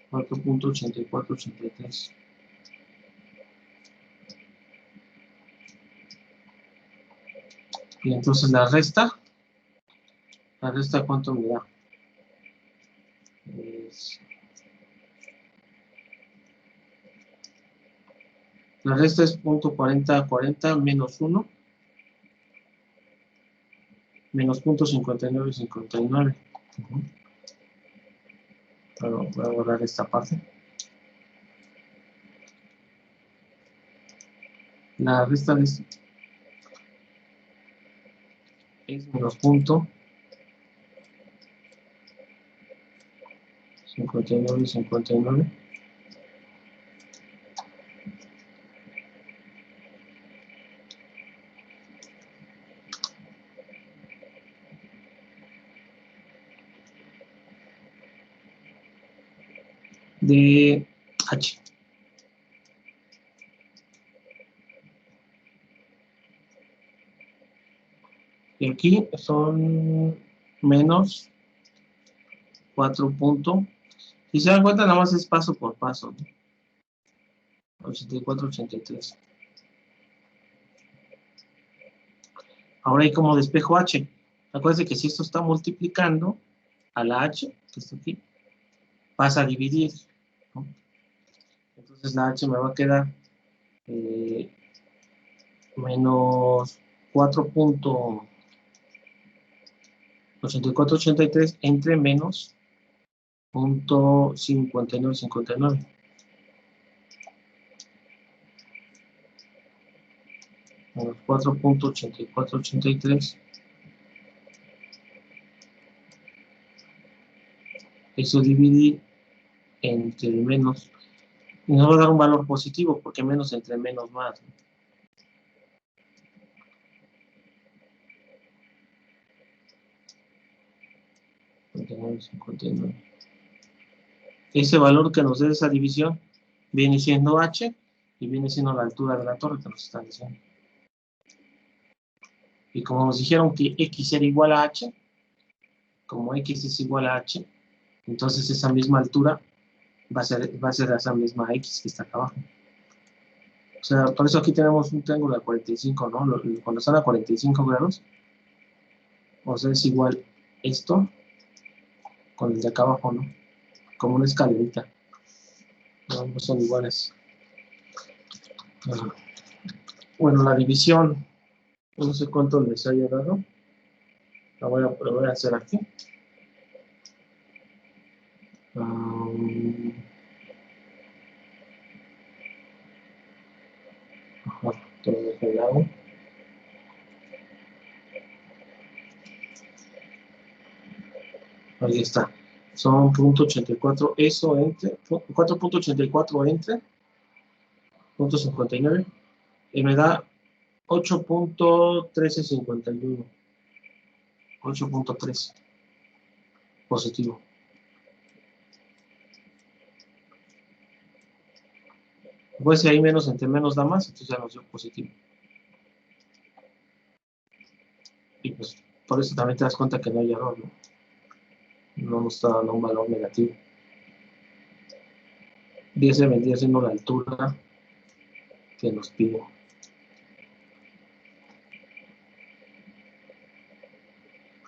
4.8483. Y entonces la resta ¿cuánto me da? La resta es .4040 menos 1 menos .5959. Bueno, voy a borrar esta parte. La resta es menos punto 5959 de h. Y aquí son menos 4 puntos. Si se dan cuenta, nada más es paso por paso, ¿no? 84, 83. Ahora hay como despejo h. Acuérdense que si esto está multiplicando a la h, que está aquí, pasa a dividir, ¿no? Entonces la h me va a quedar menos 4.8483 entre menos .5959. Menos 4.8483. Eso dividir entre menos. Y nos va a dar un valor positivo, porque menos entre menos más, ¿no? Ese valor que nos dé esa división viene siendo h y viene siendo la altura de la torre que nos están diciendo. Y como nos dijeron que x era igual a h, como x es igual a h, entonces esa misma altura va a ser esa misma x que está acá abajo. O sea, por eso aquí tenemos un triángulo de 45, ¿no? Cuando están a 45 grados, o sea, es igual esto con el de acá abajo, ¿no? Como una escalerita. No son iguales. Bueno, la división, no sé cuánto les haya dado. La voy a hacer aquí. Todo de lado. Ahí está. Son 0.84, eso entre 4.84 entre 0.59 y me da 8.1351. 8.13 positivo. Pues si hay menos entre menos da más, entonces ya nos dio positivo. Y pues por eso también te das cuenta que no hay error, ¿no? No nos está dando un valor negativo. 10 se vendría siendo la altura que nos pide.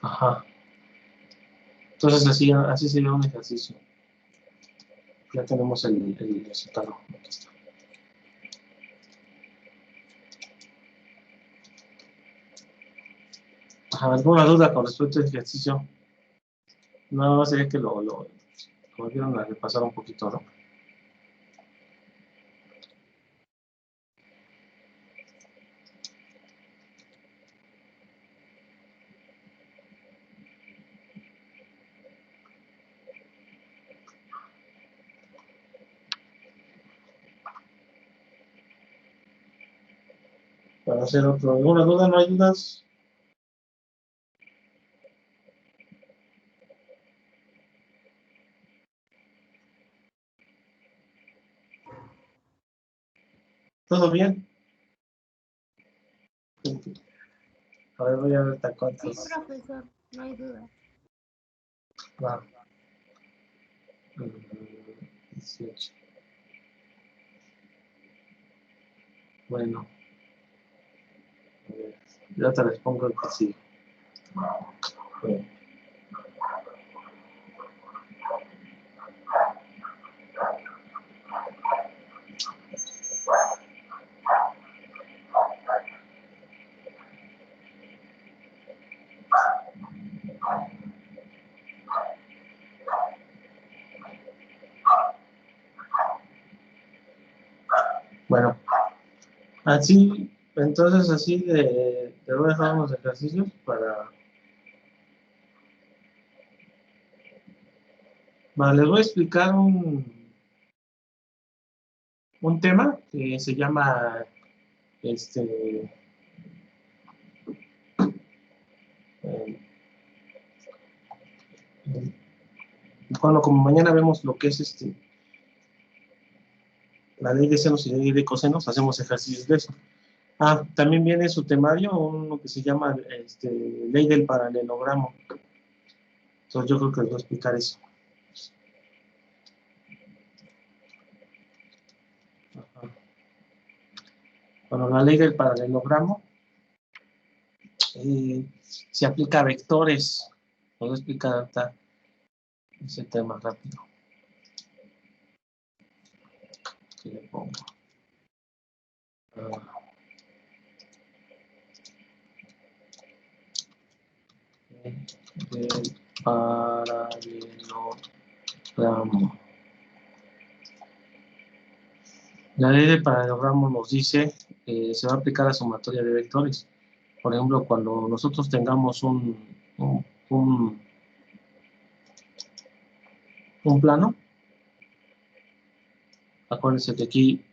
Ajá. Entonces así sería un ejercicio. Ya tenemos el resultado. Aquí está. Ajá, ¿alguna duda con respecto al ejercicio? No, sería que lo volvieron a repasar un poquito, ¿no? Para hacer otro. ¿Alguna duda? ¿No hay dudas? ¿Todo bien? A ver, voy a ver hasta cuántos. Sí, profesor, no hay duda. Va. 18. Bueno. A ver, ya te les pongo el que sigue. Bueno. Bueno, así, entonces así te voy a dejar unos ejercicios para... Vale, les voy a explicar un tema que se llama, bueno, como mañana vemos lo que es la ley de senos y la ley de cosenos, hacemos ejercicios de eso. Ah, también viene su temario, uno que se llama ley del paralelogramo. Entonces yo creo que les voy a explicar eso. Ajá. Bueno, la ley del paralelogramo se aplica a vectores. Les voy a explicar ahorita ese tema rápido. ¿Qué le pongo? Del paralelogramo. La ley del paralelogramo nos dice se va a aplicar la sumatoria de vectores. Por ejemplo, cuando nosotros tengamos un plano, acuérdense que aquí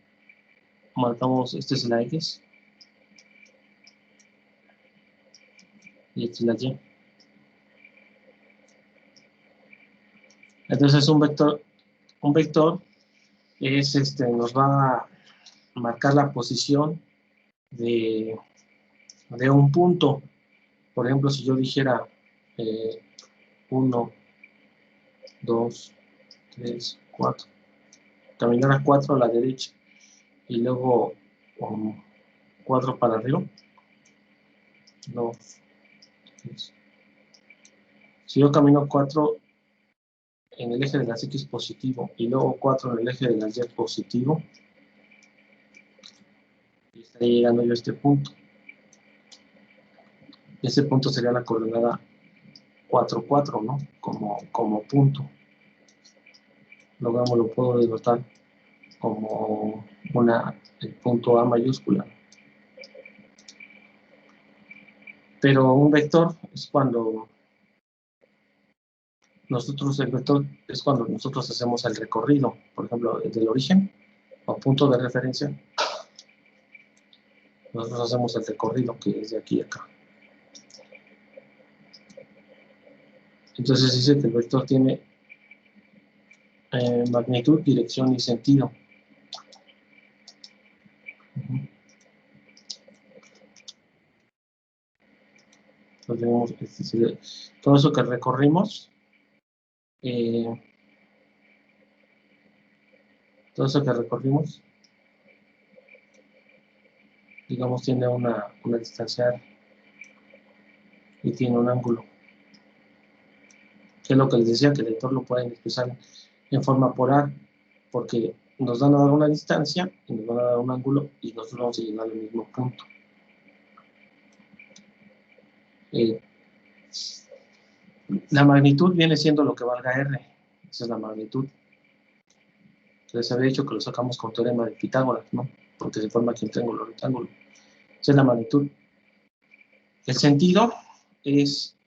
marcamos, este es la X y esta es la Y. Entonces un vector es nos va a marcar la posición de un punto. Por ejemplo, si yo dijera 1, 2, 3, 4, caminar a 4 a la derecha y luego 4 para arriba, 2, 3. Si yo camino 4 en el eje de las X positivo y luego 4 en el eje de las Y positivo, y estaría llegando yo a este punto. Ese punto sería la coordenada 4, 4, ¿no? Como punto. Luego lo puedo denotar como el punto A mayúscula. Pero un vector es cuando el vector es cuando nosotros hacemos el recorrido, por ejemplo, del origen o punto de referencia. Nosotros hacemos el recorrido que es de aquí a acá. Entonces dice que el vector tiene magnitud, dirección y sentido. Entonces, todo eso que recorrimos, digamos, tiene una distancia y tiene un ángulo. Que es lo que les decía, que el vector lo pueden expresar en forma polar, porque nos van a dar una distancia y nos van a dar un ángulo y nosotros vamos a llegar al mismo punto. La magnitud viene siendo lo que valga R. Esa es la magnitud. Les había dicho que lo sacamos con teorema de Pitágoras, ¿no? Porque se forma aquí un triángulo rectángulo. Esa es la magnitud. El sentido es,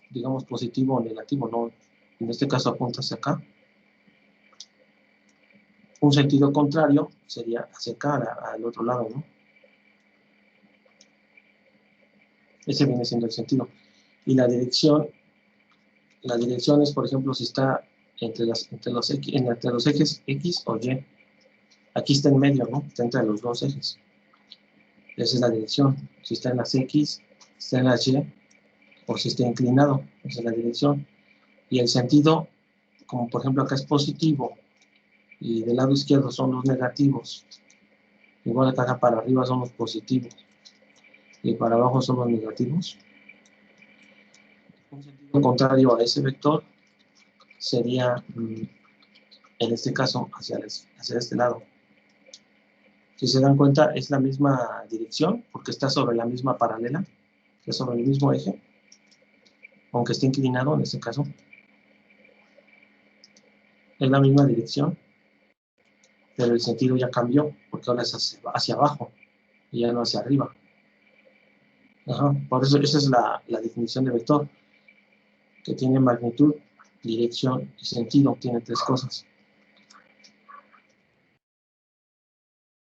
digamos, positivo o negativo, ¿no? En este caso apunta hacia acá. Un sentido contrario sería hacia acá, al otro lado, ¿no? Ese viene siendo el sentido. Y la dirección es, por ejemplo, si está entre los ejes X o Y. Aquí está en medio, ¿no? Está entre los dos ejes. Esa es la dirección. Si está en las X, está en las Y, o si está inclinado, esa es la dirección. Y el sentido, como por ejemplo acá es positivo, y del lado izquierdo son los negativos, igual acá para arriba son los positivos, y para abajo son los negativos. Un sentido contrario a ese vector sería, en este caso, hacia este lado. Si se dan cuenta, es la misma dirección, porque está sobre la misma paralela, es sobre el mismo eje, aunque esté inclinado en este caso. Es la misma dirección, pero el sentido ya cambió, porque ahora es hacia abajo, y ya no hacia arriba. Por eso esa es la definición de vector, que tiene magnitud, dirección y sentido, tiene tres cosas.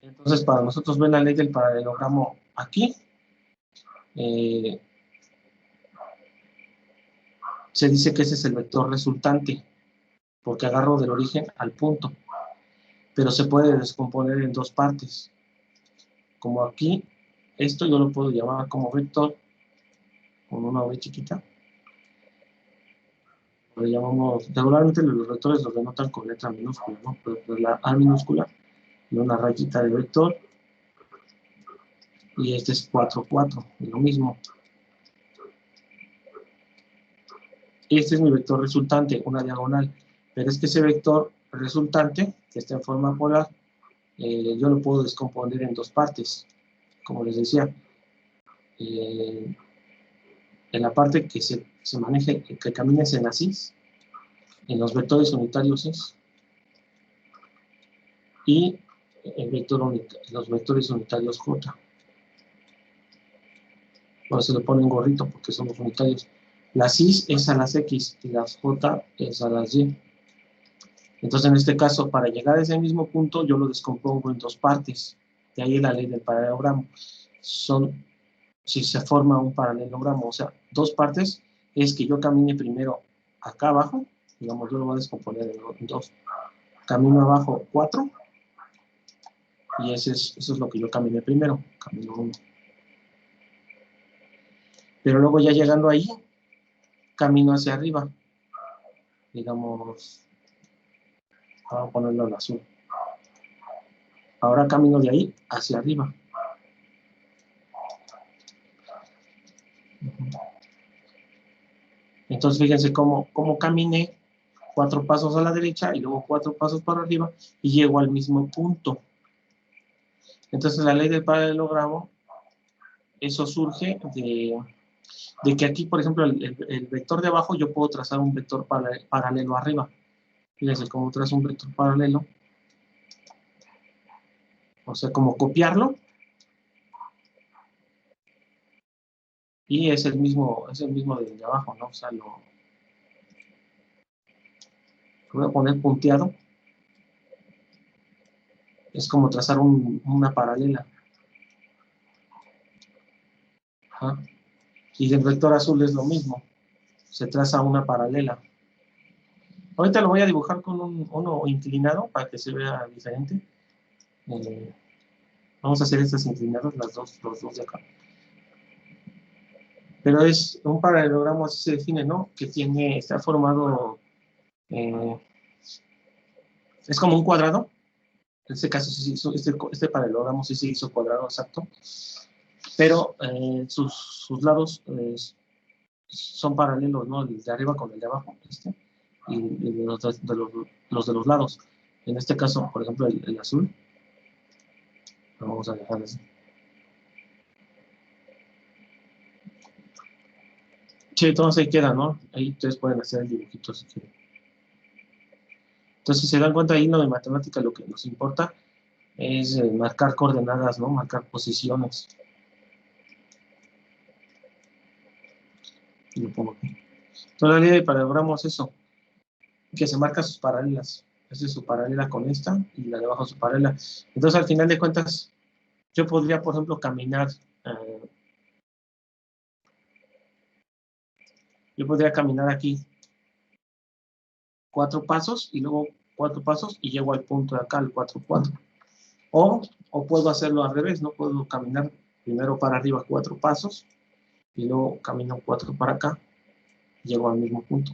Entonces, para nosotros ver la ley del paralelogramo aquí, se dice que ese es el vector resultante, porque agarro del origen al punto, pero se puede descomponer en dos partes. Como aquí, esto yo lo puedo llamar como vector, con una V chiquita. Lo llamamos, regularmente los vectores los denotan con letra minúscula, ¿no? Pero la A minúscula y una rayita de vector, y este es 4, 4, es lo mismo. Este es mi vector resultante, una diagonal, pero es que ese vector resultante, que está en forma polar, yo lo puedo descomponer en dos partes, como les decía. En la parte que se maneje, que camina en la cis, en los vectores unitarios cis, y los vectores unitarios J. Bueno, se le pone un gorrito porque son los unitarios. Las Y es a las X y las J es a las Y. Entonces, en este caso, para llegar a ese mismo punto, yo lo descompongo en dos partes. De ahí la ley del paralelogramo. Si se forma un paralelogramo, o sea, dos partes, es que yo camine primero acá abajo, digamos, yo lo voy a descomponer en dos. Camino abajo 4, y eso es lo que yo caminé primero, camino 1. Pero luego ya llegando ahí, camino hacia arriba. Digamos, vamos a ponerlo en azul. Ahora camino de ahí hacia arriba. Entonces fíjense cómo caminé 4 pasos a la derecha y luego 4 pasos para arriba y llego al mismo punto. Entonces la ley del paralelogramo, eso surge de que aquí, por ejemplo, el vector de abajo yo puedo trazar un vector paralelo arriba. Fíjense cómo trazo un vector paralelo. O sea, como copiarlo. Y es el mismo del de abajo, ¿no? O sea, lo voy a poner punteado. Es como trazar una paralela. Ajá. Y del vector azul es lo mismo. Se traza una paralela. Ahorita lo voy a dibujar con uno inclinado para que se vea diferente. Vamos a hacer estas inclinadas, los dos de acá. Pero es un paralelogramo, así se define, ¿no? Que está formado, es como un cuadrado. En este caso, este paralelogramo sí se hizo cuadrado exacto. Pero sus lados son paralelos, ¿no? El de arriba con el de abajo, y los de los lados. En este caso, por ejemplo, el azul. Lo vamos a dejar así. Sí, entonces ahí queda, ¿no? Ahí ustedes pueden hacer el dibujito si quieren. Entonces, si se dan cuenta ahí, lo de matemática, lo que nos importa es marcar coordenadas, ¿no? Marcar posiciones. Y lo pongo aquí. Entonces, la ley de paralelogramo es eso, que se marca sus paralelas. Esta es su paralela con esta, y la de abajo su paralela. Entonces, al final de cuentas, yo podría, por ejemplo, caminar. Yo podría caminar aquí 4 pasos y luego 4 pasos y llego al punto de acá, al 4, 4. O puedo hacerlo al revés, no puedo caminar primero para arriba 4 pasos y luego camino 4 para acá y llego al mismo punto.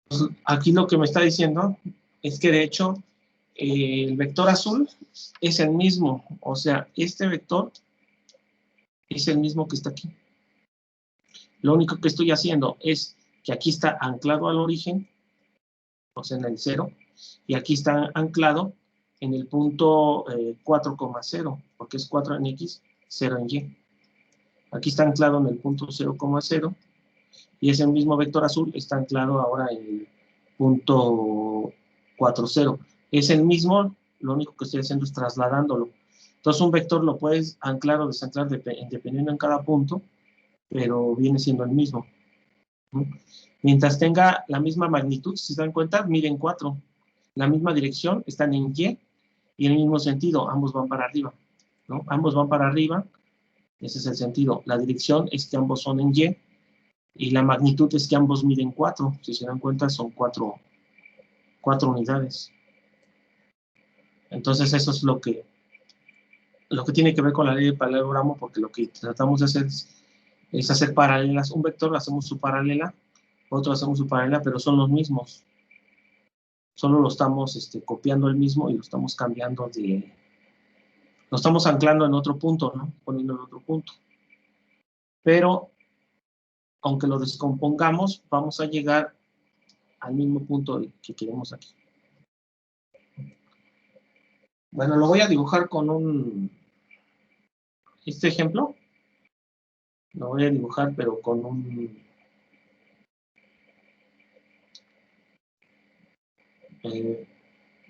Entonces, aquí lo que me está diciendo es que de hecho el vector azul es el mismo, o sea, este vector es el mismo que está aquí. Lo único que estoy haciendo es que aquí está anclado al origen, o sea, en el 0, y aquí está anclado en el punto 4,0, porque es 4 en X, 0 en Y. Aquí está anclado en el punto 0,0, y ese mismo vector azul está anclado ahora en el punto 4,0. Es el mismo, lo único que estoy haciendo es trasladándolo. Entonces un vector lo puedes anclar o desanclar dependiendo en cada punto, pero viene siendo el mismo. Mientras tenga la misma magnitud, si se dan cuenta, miden 4. La misma dirección, están en Y, y en el mismo sentido, ambos van para arriba, ¿no? Ambos van para arriba, ese es el sentido. La dirección es que ambos son en y la magnitud es que ambos miden 4. Si se dan cuenta, son 4 unidades. Entonces, eso es lo que tiene que ver con la ley del paralelogramo, porque lo que tratamos de hacer es hacer paralelas. Un vector hacemos su paralela, otro hacemos su paralela, pero son los mismos. Solo lo estamos copiando el mismo y lo estamos cambiando lo estamos anclando en otro punto, ¿no? Poniendo en otro punto. Pero, aunque lo descompongamos, vamos a llegar al mismo punto que queremos aquí. Bueno, lo voy a dibujar con este ejemplo. Lo voy a dibujar, pero con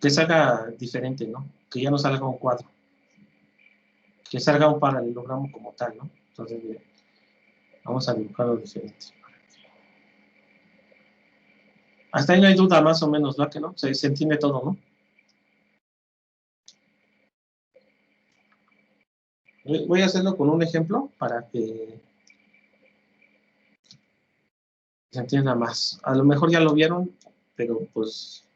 que salga diferente, ¿no? Que ya no salga un cuadro. Que salga un paralelogramo como tal, ¿no? Entonces, vamos a dibujarlo diferente. Hasta ahí no hay duda más o menos, ¿no? Que no, se entiende todo, ¿no? Voy a hacerlo con un ejemplo para que se entienda más. A lo mejor ya lo vieron, pero pues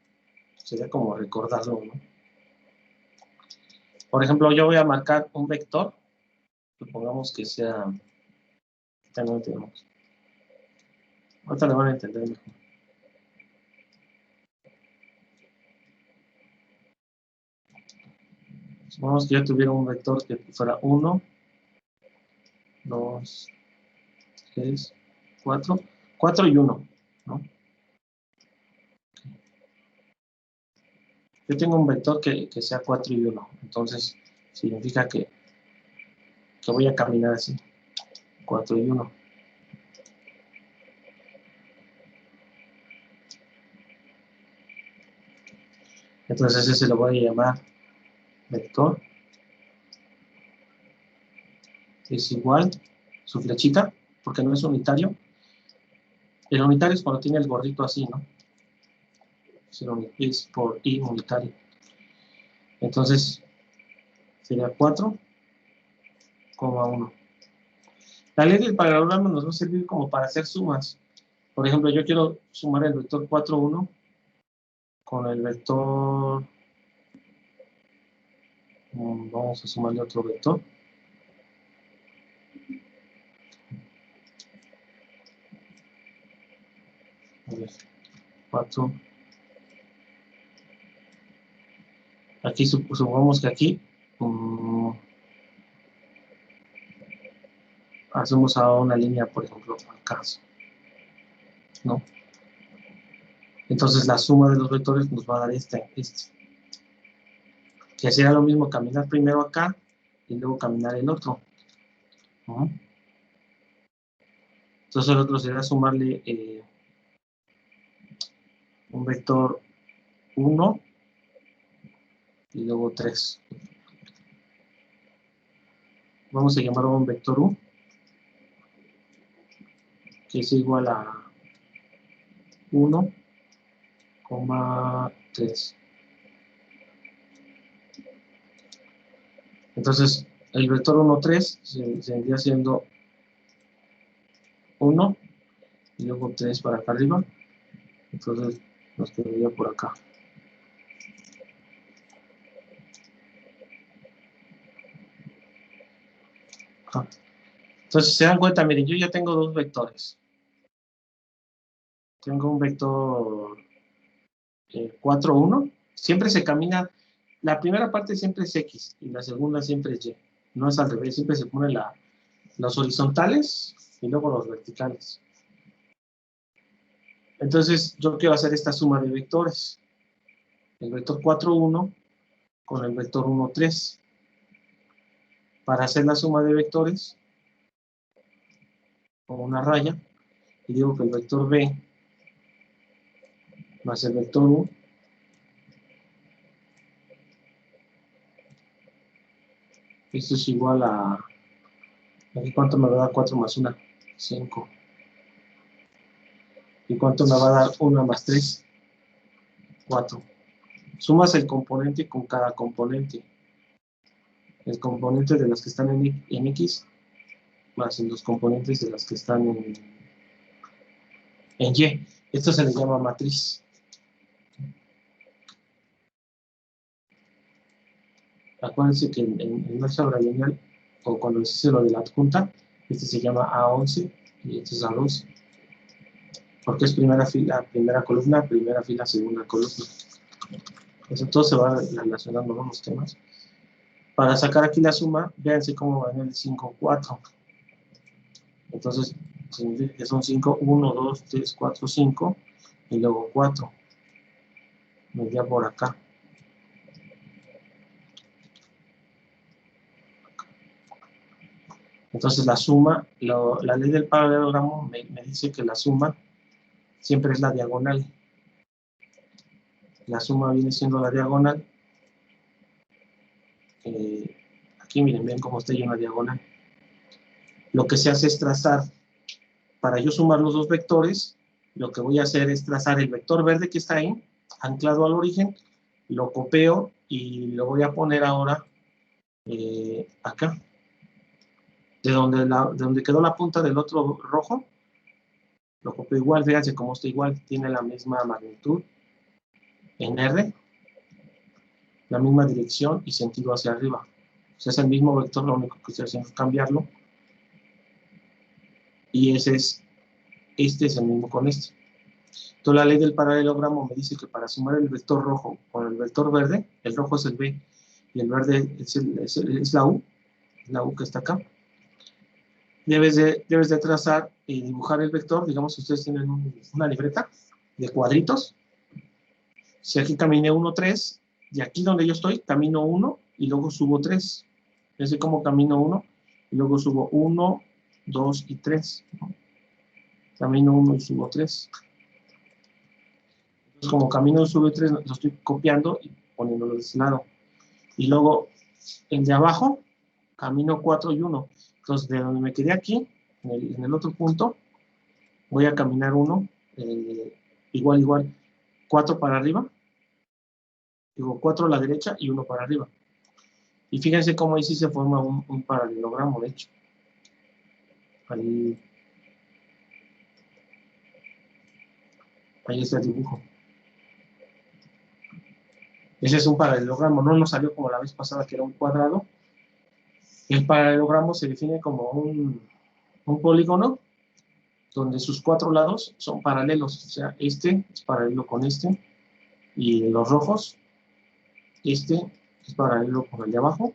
sería como recordarlo, ¿no? Por ejemplo, yo voy a marcar un vector, supongamos que sea, ya no lo tenemos. Ahorita lo van a entender mejor. Supongamos que yo tuviera un vector que fuera 1, 2, 3, 4, 4 y 1, ¿no? Yo tengo un vector que sea 4 y 1, entonces significa que voy a caminar así, 4 y 1. Entonces ese lo voy a llamar vector. Es igual, su flechita, porque no es unitario. El unitario es cuando tiene el gordito así, ¿no? Es por i unitario. Entonces, sería 4,1. La ley del paralelogramo nos va a servir como para hacer sumas. Por ejemplo, yo quiero sumar el vector 4,1 con el vector... Vamos a sumarle otro vector. A ver, 4. Aquí supongamos que aquí hacemos a una línea, por ejemplo, acá, ¿no? Entonces la suma de los vectores nos va a dar este. Que será lo mismo caminar primero acá y luego caminar el otro. Entonces el otro será sumarle un vector 1 y luego 3. Vamos a llamarlo un vector U, que es igual a 1,3. Entonces, el vector 1, 3 seguiría siendo 1 y luego 3 para acá arriba. Entonces, nos quedaría por acá. Entonces, si se dan cuenta, miren, yo ya tengo dos vectores. Tengo un vector 4, 1. Siempre se camina, la primera parte siempre es X y la segunda siempre es Y. No es al revés, siempre se ponen los horizontales y luego los verticales. Entonces, yo quiero hacer esta suma de vectores. El vector 4, 1 con el vector 1, 3. Para hacer la suma de vectores, pongo una raya y digo que el vector B más el vector U esto es igual a, aquí cuánto me va a dar 4 más 1, 5. ¿Y cuánto me va a dar 1 más 3? 4. Sumas el componente con cada componente. El componente de las que están en X más los componentes de las que están en Y. Esto se le llama matriz. Acuérdense que en álgebra lineal, o cuando se dice lo de la adjunta, este se llama A11 y este es A12. Porque es primera fila, primera columna, primera fila, segunda columna. Entonces todo se va relacionando con los temas. Para sacar aquí la suma, véanse cómo va en el 5, 4. Entonces, significa que son 5, 1, 2, 3, 4, 5, y luego 4. Me iría por acá. Entonces la suma, la ley del paralelogramo me dice que la suma siempre es la diagonal. la suma viene siendo la diagonal. Aquí miren, ven cómo está ahí una diagonal. Lo que se hace es trazar, para yo sumar los dos vectores, lo que voy a hacer es trazar el vector verde que está ahí, anclado al origen, lo copio y lo voy a poner ahora acá. De donde quedó la punta del otro rojo, lo copio igual, fíjense cómo está igual, tiene la misma magnitud en R, la misma dirección y sentido hacia arriba. O sea, es el mismo vector, lo único que estoy haciendo es cambiarlo. Y este es el mismo con este. Entonces la ley del paralelogramo me dice que para sumar el vector rojo con el vector verde, el rojo es el B y el verde es la U que está acá. Debes de trazar y dibujar el vector. Digamos que ustedes tienen una libreta de cuadritos. Si aquí caminé 1, 3, y aquí donde yo estoy, camino 1 y luego subo 3. Fíjense cómo camino 1 y luego subo 1, 2 y 3. Camino 1 y subo 3. Entonces, como camino 1, subo 3, lo estoy copiando y poniéndolo de este lado. Y luego, en de abajo, camino 4 y 1. Entonces, de donde me quedé aquí, en el otro punto, voy a caminar 1, igual, 4 para arriba. Digo, 4 a la derecha y 1 para arriba. Y fíjense cómo ahí sí se forma un paralelogramo, de hecho. Ahí está el dibujo. Ese es un paralelogramo, no nos salió como la vez pasada que era un cuadrado. El paralelogramo se define como un polígono donde sus 4 lados son paralelos, o sea, este es paralelo con este, y los rojos, este es paralelo con el de abajo.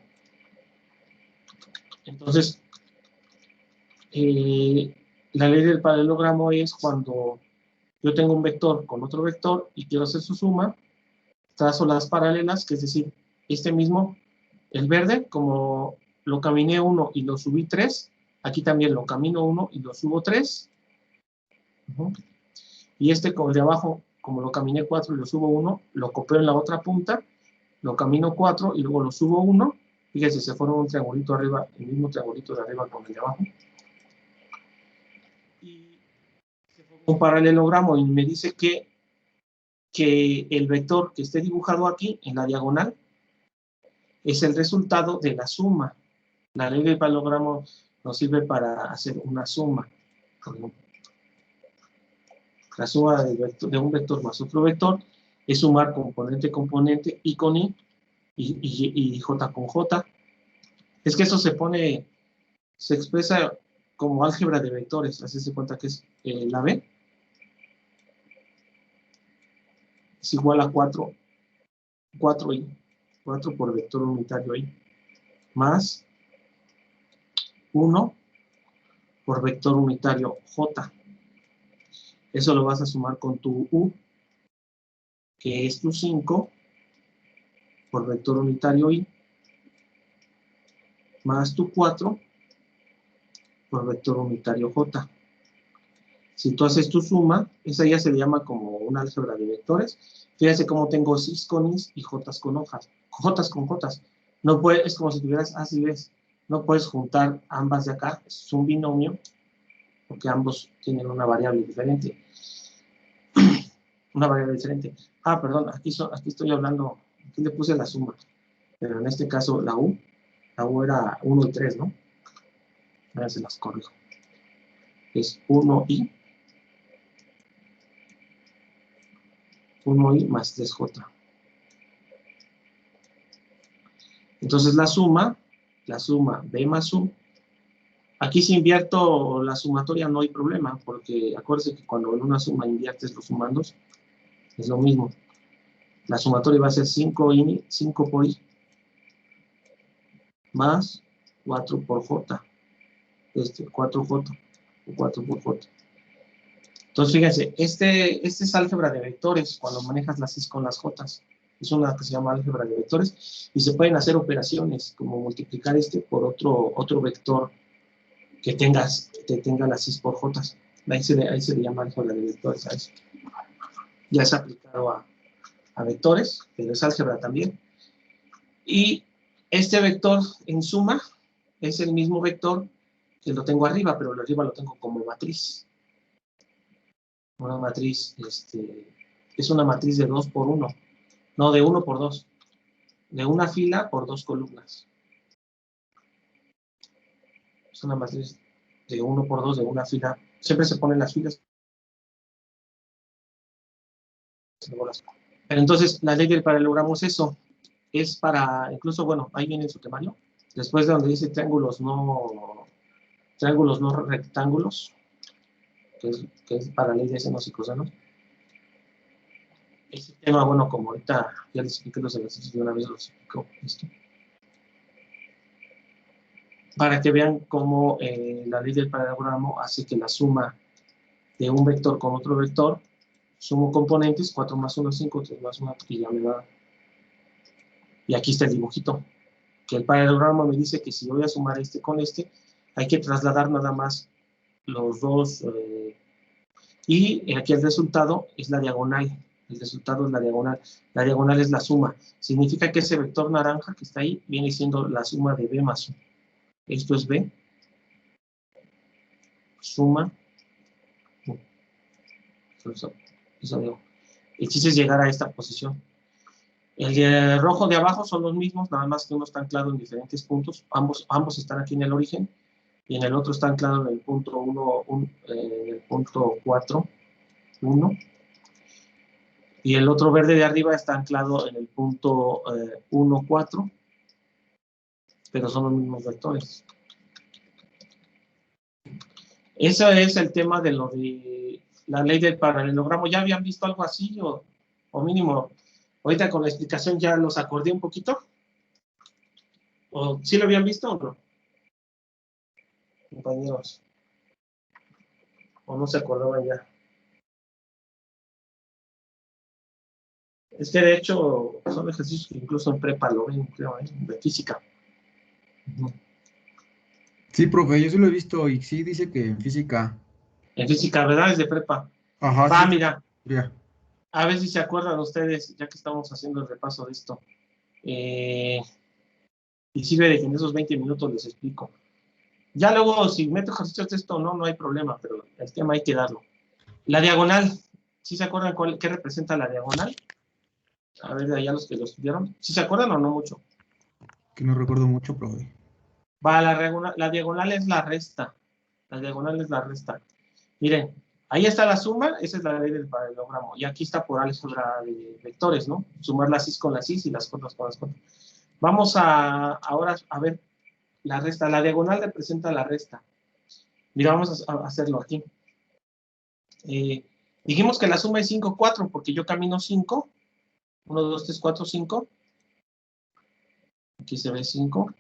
Entonces, la ley del paralelogramo es cuando yo tengo un vector con otro vector y quiero hacer su suma, trazo las paralelas, que es decir, este mismo, el verde, como lo caminé 1 y lo subí 3, aquí también lo camino 1 y lo subo 3. Y este con el de abajo, como lo caminé 4 y lo subo 1, lo copio en la otra punta, lo camino 4 y luego lo subo 1. Fíjense, se forma un triangulito arriba, el mismo triangulito de arriba con el de abajo. Y se forma un paralelogramo y me dice que el vector que esté dibujado aquí, en la diagonal, es el resultado de la suma. La ley del paralelogramo nos sirve para hacer una suma. La suma de un vector más otro vector es sumar componente, componente, y con y j con j. Es que eso se expresa como álgebra de vectores. Hacerse cuenta que es la B es igual a 4i, 4 por vector unitario i, más 1 por vector unitario j. Eso lo vas a sumar con tu u, que es tu 5 por vector unitario i, más tu 4 por vector unitario j. Si tú haces tu suma, esa ya se le llama como una álgebra de vectores. Fíjense cómo tengo cis con is y jotas con hojas, jotas con jotas. No puedes, es como si tuvieras as y bs. No puedes juntar ambas de acá, es un binomio, porque ambos tienen una variable diferente. Una variable diferente. Ah, perdón, aquí estoy hablando, aquí le puse la suma, pero en este caso la U era 1 y 3, ¿no? Ahora se las corrijo. Es 1i más 3j. Entonces la suma b más u. Aquí si invierto la sumatoria no hay problema, porque acuérdense que cuando en una suma inviertes los sumandos, es lo mismo. La sumatoria va a ser 5 por i, más 4 por j. 4j, o 4 por j. Entonces, fíjense, este es álgebra de vectores, cuando manejas las cis con las jotas. Es una que se llama álgebra de vectores, y se pueden hacer operaciones, como multiplicar este por otro vector que tenga las cis por jotas. Ahí se le llama álgebra de vectores a eso. Ya se ha aplicado a vectores, pero es álgebra también. Y este vector en suma es el mismo vector que lo tengo arriba, pero arriba lo tengo como matriz. Una matriz, es una matriz de 2 por 1, no, de 1 por 2, de una fila por 2 columnas. Es una matriz de 1 por 2 de una fila. Siempre se ponen las filas. Pero entonces, la ley del paralelogramo es eso. Es para, incluso, bueno, ahí viene en su temario. Después de donde dice triángulos no rectángulos, que es para la ley de senos y cosenos. Ese tema, bueno, como ahorita ya les expliqué los ejercicios de una vez, los explico esto. Para que vean cómo la ley del paralelogramo hace que la suma de un vector con otro vector, sumo componentes, 4 más 1 es 5, 3 más 1 que ya me da. Y aquí está el dibujito, que el paralelogramo me dice que si voy a sumar este con este, hay que trasladar nada más los dos, y aquí el resultado es la diagonal. El resultado es la diagonal. La diagonal es la suma. Significa que ese vector naranja que está ahí viene siendo la suma de B más 1. Esto es B. Suma. Eso digo. El chiste es llegar a esta posición. El de rojo de abajo son los mismos, nada más que uno está anclado en diferentes puntos. Ambos están aquí en el origen. Y en el otro está anclado en el punto 1, en el punto 4, 1. Y el otro verde de arriba está anclado en el punto 1, 4, pero son los mismos vectores. Ese es el tema de lo de la ley del paralelogramo. ¿Ya habían visto algo así? O mínimo, ahorita con la explicación ya los acordé un poquito. ¿O sí lo habían visto o no? Compañeros. ¿O no se acordaban ya? Es que de hecho son ejercicios que incluso en prepa lo ven, creo, de física. Sí, profe, yo sí lo he visto y sí dice que en física. En física, ¿verdad? Es de prepa. Ajá, Va, sí. mira. Ya. A ver si se acuerdan ustedes, ya que estamos haciendo el repaso de esto. Y sirve de que en esos 20 minutos les explico. Ya luego, si meto ejercicios de esto o no, no hay problema, pero el tema hay que darlo. La diagonal. ¿Sí se acuerdan qué representa la diagonal? A ver, de allá los que lo estudiaron. ¿Sí se acuerdan o no mucho? Que no recuerdo mucho, profe. Va, la diagonal es la resta. La diagonal es la resta. Miren, ahí está la suma, esa es la ley del paralelogramo. Y aquí está por álgebra de vectores, ¿no? Sumar las cis con las cis y las contras con las contras. Vamos ahora a ver la resta. La diagonal representa la resta. Mira, vamos a hacerlo aquí. Dijimos que la suma es 5, 4, porque yo camino 5. 1, 2, 3, 4, 5. Aquí se ve 5.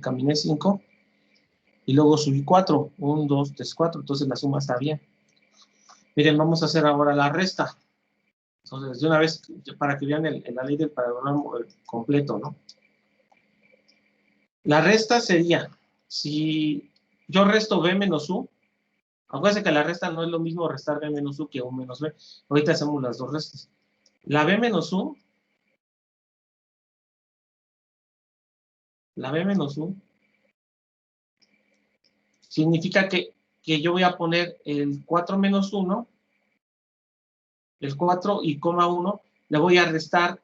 Caminé 5. Y luego subí 4. 1, 2, 3, 4. Entonces la suma está bien. Miren, vamos a hacer ahora la resta. Entonces, de una vez, para que vean la ley del paralelogramo completo, ¿no? La resta sería, si yo resto B menos U, acuérdense que la resta no es lo mismo restar B menos U que U menos B. Ahorita hacemos las dos restas. La B menos U, significa que yo voy a poner el 4 menos 1, el 4 y coma 1, le voy a restar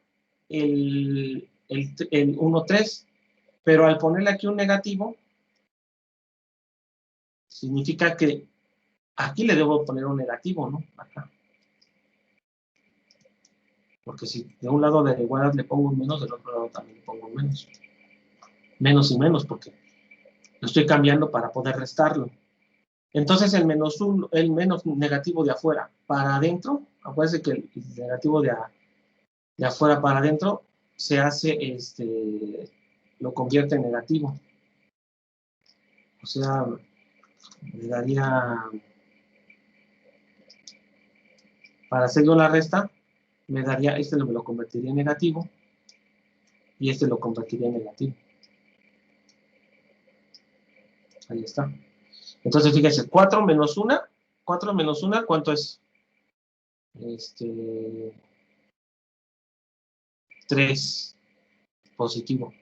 el 1, 3, pero al ponerle aquí un negativo, significa que aquí le debo poner un negativo, ¿no? Acá. Porque si de un lado de la igualdad le pongo un menos, del otro lado también le pongo un menos. Menos y menos, porque lo estoy cambiando para poder restarlo. Entonces el menos negativo de afuera para adentro, acuérdense que el negativo de afuera para adentro se hace, lo convierte en negativo. O sea, le daría, para hacerlo la resta, me daría, me lo convertiría en negativo, y lo convertiría en negativo. Ahí está. Entonces, fíjense, 4 menos 1, ¿cuánto es? 3 positivo.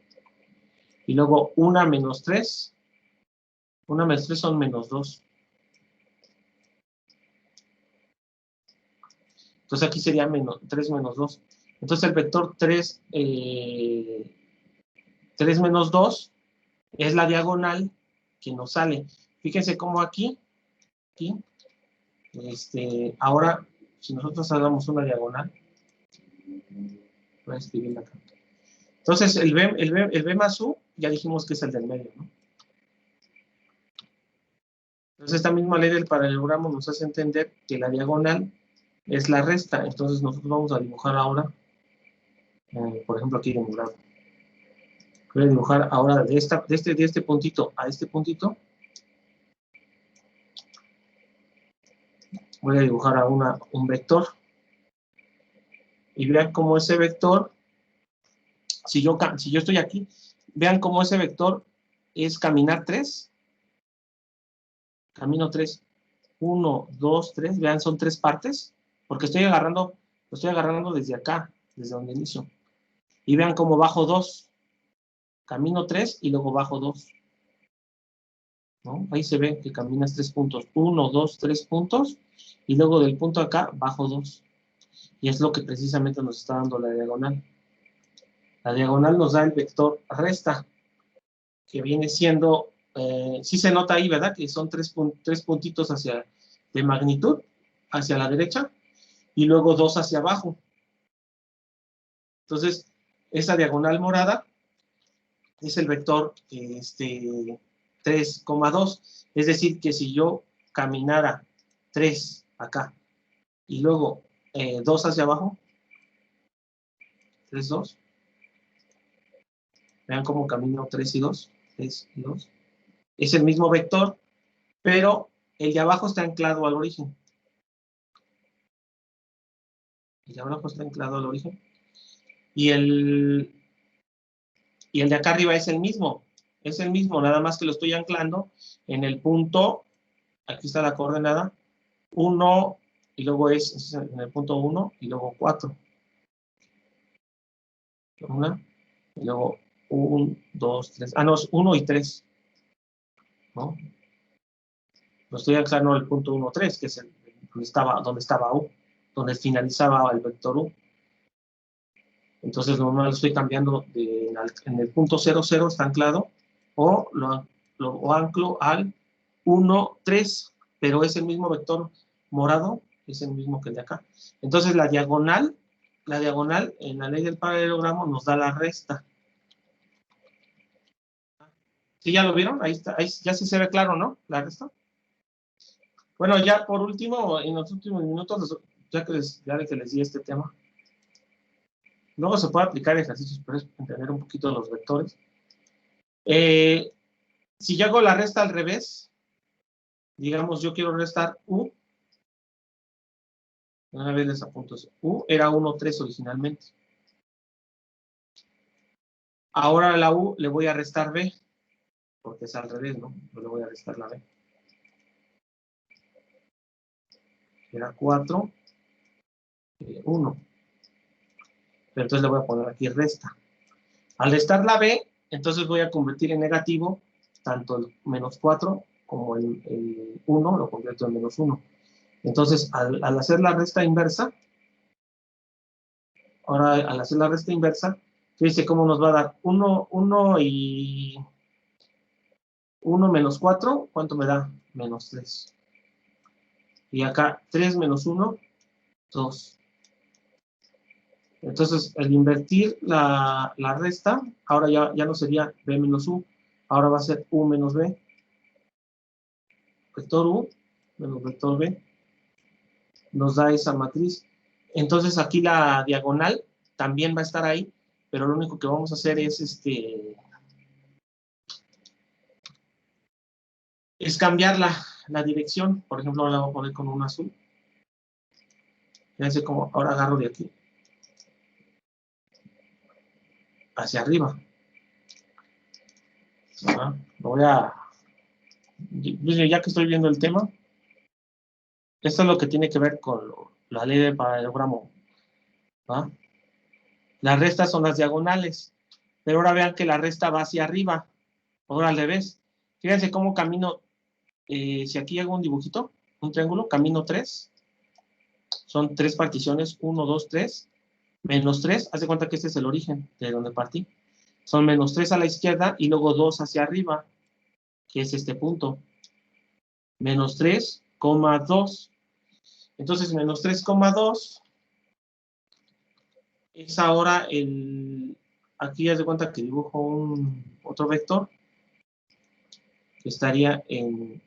Y luego 1 menos 3. 1 menos 3 son menos 2. Entonces aquí sería 3 menos 2. Entonces el vector 3 menos 2 es la diagonal que nos sale. Fíjense cómo aquí, ahora, si nosotros hagamos una diagonal, voy a escribirla acá. Entonces el B más U, ya dijimos que es el del medio, ¿no? Entonces esta misma ley del paralelogramo nos hace entender que la diagonal es la resta. Entonces nosotros vamos a dibujar ahora, por ejemplo aquí en morado. Voy a dibujar ahora de este puntito a este puntito. Voy a dibujar a un vector. Y vean cómo ese vector, si yo estoy aquí, vean cómo ese vector es caminar 3. Camino 3. 1, 2, 3. Vean, son 3 partes. Porque lo estoy agarrando desde acá, desde donde inicio. Y vean cómo bajo 2. Camino 3 y luego bajo 2. ¿No? Ahí se ve que caminas 3 puntos. 1, 2, 3 puntos. Y luego del punto acá, bajo 2. Y es lo que precisamente nos está dando la diagonal. La diagonal nos da el vector resta, que viene siendo, sí se nota ahí, ¿verdad? Que son 3 puntitos de magnitud hacia la derecha, y luego 2 hacia abajo. Entonces, esa diagonal morada es el vector 3,2. Es decir, que si yo caminara 3 acá, y luego 2 hacia abajo, 3, 2. Vean cómo camino 3 y 2. 3 y 2. Es el mismo vector, pero el de abajo está anclado al origen. El de abajo está anclado al origen. Y el de acá arriba es el mismo. Es el mismo, nada más que lo estoy anclando en el punto, aquí está la coordenada, 1, y luego es en el punto 1, y luego 4. 1, y luego 1, 2, 3. Ah, no, es 1 y 3. ¿No? Lo estoy anclando en el punto 1, 3, que es donde estaba U, donde finalizaba el vector U. Entonces, normal lo estoy cambiando en el punto 0, 0 está anclado, o lo anclo al 1, 3, pero es el mismo vector morado, es el mismo que el de acá. Entonces, la diagonal en la ley del paralelogramo nos da la resta. ¿Sí ya lo vieron? Ahí está, ahí ya sí se ve claro, ¿no? La resta. Bueno, ya por último, en los últimos minutos, ya que les di este tema, luego se puede aplicar ejercicios, pero es entender un poquito los vectores. Si yo hago la resta al revés, digamos, yo quiero restar U. Una vez les apunto eso. U era 1, 3 originalmente. Ahora a la U le voy a restar B, porque es al revés, ¿no? Yo le voy a restar la B. Era 4, 1. Pero entonces le voy a poner aquí resta. Al restar la B, entonces voy a convertir en negativo tanto el menos 4 como el 1, lo convierto en menos 1. Entonces, al hacer la resta inversa, ahora al hacer la resta inversa, fíjense cómo nos va a dar 1 y 1 menos 4, ¿cuánto me da? Menos 3. Y acá 3 menos 1, 2. Entonces, al invertir la resta, ahora ya no sería B menos U, ahora va a ser U menos B. Vector U menos vector B nos da esa matriz. Entonces, aquí la diagonal también va a estar ahí, pero lo único que vamos a hacer es cambiar la dirección. Por ejemplo, ahora la voy a poner con un azul. Fíjense cómo ahora agarro de aquí hacia arriba. Lo voy a... Ya que estoy viendo el tema, esto es lo que tiene que ver con la ley del paralelogramo. ¿Va? Las restas son las diagonales. Pero ahora vean que la resta va hacia arriba. Ahora al revés. Fíjense cómo camino. Si aquí hago un dibujito, un triángulo, camino 3. Son 3 particiones. 1, 2, 3. Menos 3. Haz de cuenta que este es el origen de donde partí. Son menos 3 a la izquierda y luego 2 hacia arriba, que es este punto. Menos 3,2. Entonces, menos 3,2 es ahora el... Aquí haz de cuenta que dibujo otro vector que estaría en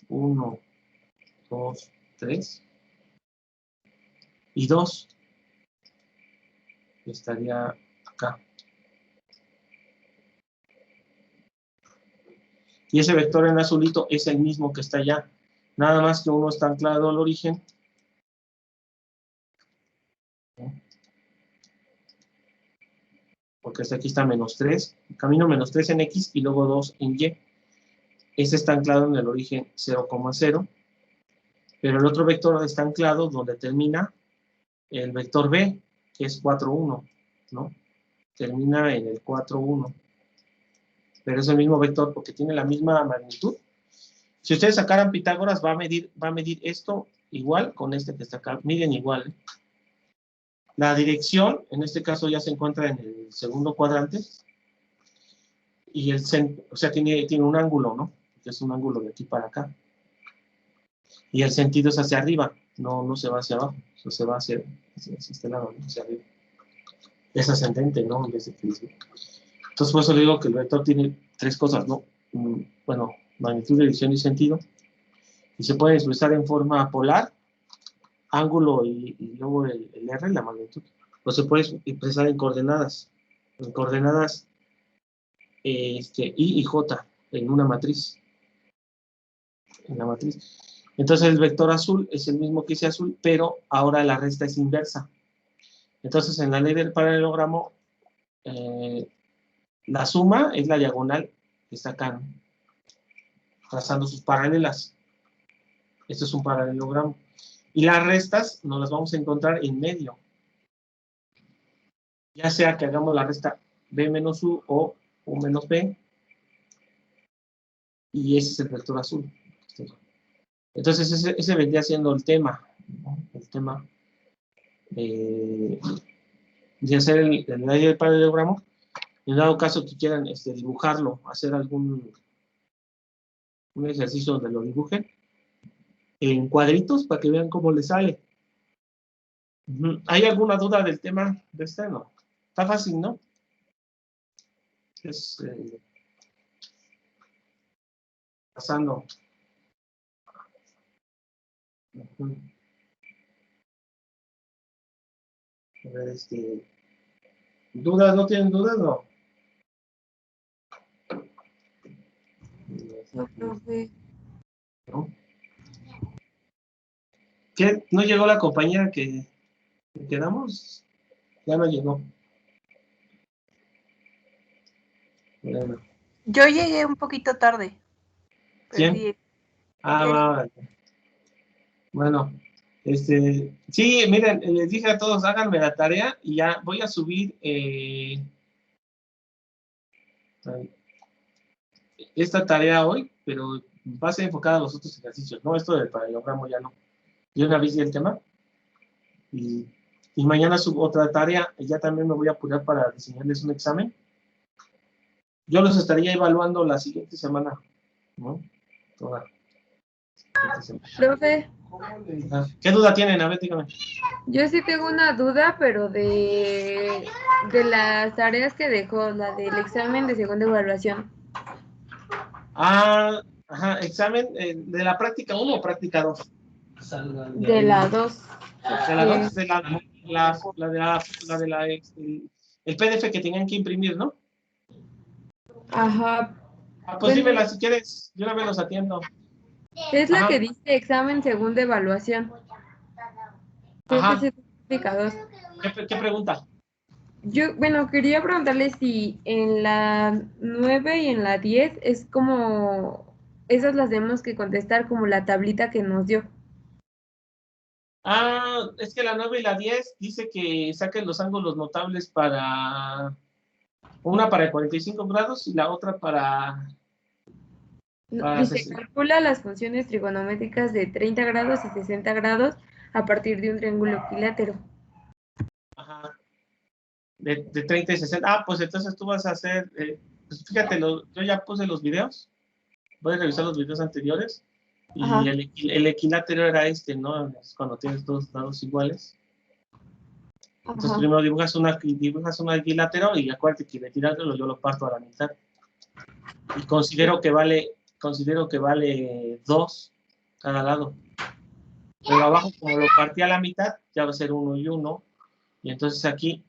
1, 2, 3 y 2. Estaría acá. Y ese vector en azulito es el mismo que está allá. Nada más que uno está anclado al origen. Porque hasta aquí está menos 3. Camino menos 3 en X y luego 2 en Y. Este está anclado en el origen 0,0. Pero el otro vector está anclado donde termina el vector B, que es 4,1, ¿no? Termina en el 4,1. Pero es el mismo vector porque tiene la misma magnitud. Si ustedes sacaran Pitágoras, va a medir esto igual con este que está acá. Miden igual, ¿eh? La dirección, en este caso ya se encuentra en el segundo cuadrante. Y el centro, o sea, tiene un ángulo, ¿no? Que es un ángulo de aquí para acá. Y el sentido es hacia arriba, no se va hacia abajo, eso se va hacia este lado, ¿no? Hacia arriba. Es ascendente, ¿no? En vez de que entonces, por eso le digo que el vector tiene 3 cosas, ¿no? Bueno, magnitud, dirección y sentido. Y se puede expresar en forma polar, ángulo y luego el R, la magnitud. O se puede expresar en coordenadas. En coordenadas I y J, en una matriz. En la matriz. Entonces el vector azul es el mismo que ese azul, pero ahora la resta es inversa. Entonces en la ley del paralelogramo, la suma es la diagonal que está acá, ¿no? Trazando sus paralelas. Esto es un paralelogramo. Y las restas nos las vamos a encontrar en medio. Ya sea que hagamos la resta B menos U o U menos B. Y ese es el vector azul. Entonces ese vendría siendo el tema, ¿no? El tema de hacer la ley del paralelogramo. En dado caso que quieran dibujarlo, hacer un ejercicio donde lo dibujen en cuadritos para que vean cómo le sale. ¿Hay alguna duda del tema de este? No. Está fácil, ¿no? Es pasando. A ver, ¿dudas? ¿No tienen dudas? No. No, profe. ¿No? ¿Qué? ¿No llegó la compañera que quedamos? Ya no llegó. Bueno. Yo llegué un poquito tarde. ¿Quién? Sí. Va. Bueno, sí, miren, les dije a todos, háganme la tarea y ya voy a subir esta tarea hoy, pero va a ser enfocada a los otros ejercicios, ¿no? Esto del paralelogramo ya no. Yo ya vi el tema y mañana subo otra tarea y ya también me voy a apurar para diseñarles un examen. Yo los estaría evaluando la siguiente semana, ¿no? Toda. Profe, ¿Qué duda tienen? A ver, dígame. yo sí tengo una duda, pero de las tareas que dejó, la del examen de segunda evaluación. Ajá, examen de la práctica 1 o práctica 2. De la 2. De la 2, el PDF que tenían que imprimir, ¿no? Ajá. Pues dímela si quieres, yo una vez los atiendo. Es la que dice examen segunda evaluación. Ajá. Creo que es práctica 2. ¿Qué pregunta? Yo, bueno, quería preguntarle si en la 9 y en la 10 es como, esas las tenemos que contestar como la tablita que nos dio. Es que la 9 y la 10 dice que saquen los ángulos notables para... Una para 45 grados y la otra para... Dice, calcula las funciones trigonométricas de 30 grados y 60 grados a partir de un triángulo equilátero. Ajá. De 30 y 60. Pues entonces tú vas a hacer... pues fíjate, yo ya puse los videos. Voy a revisar los videos anteriores. Y el equilátero era ¿no? Es cuando tienes dos lados iguales. Entonces primero dibujas un equilátero y acuérdate que el equilátero yo lo parto a la mitad. Y considero que vale 2 cada lado. Pero abajo, como lo partí a la mitad, ya va a ser 1 y 1. Y entonces aquí,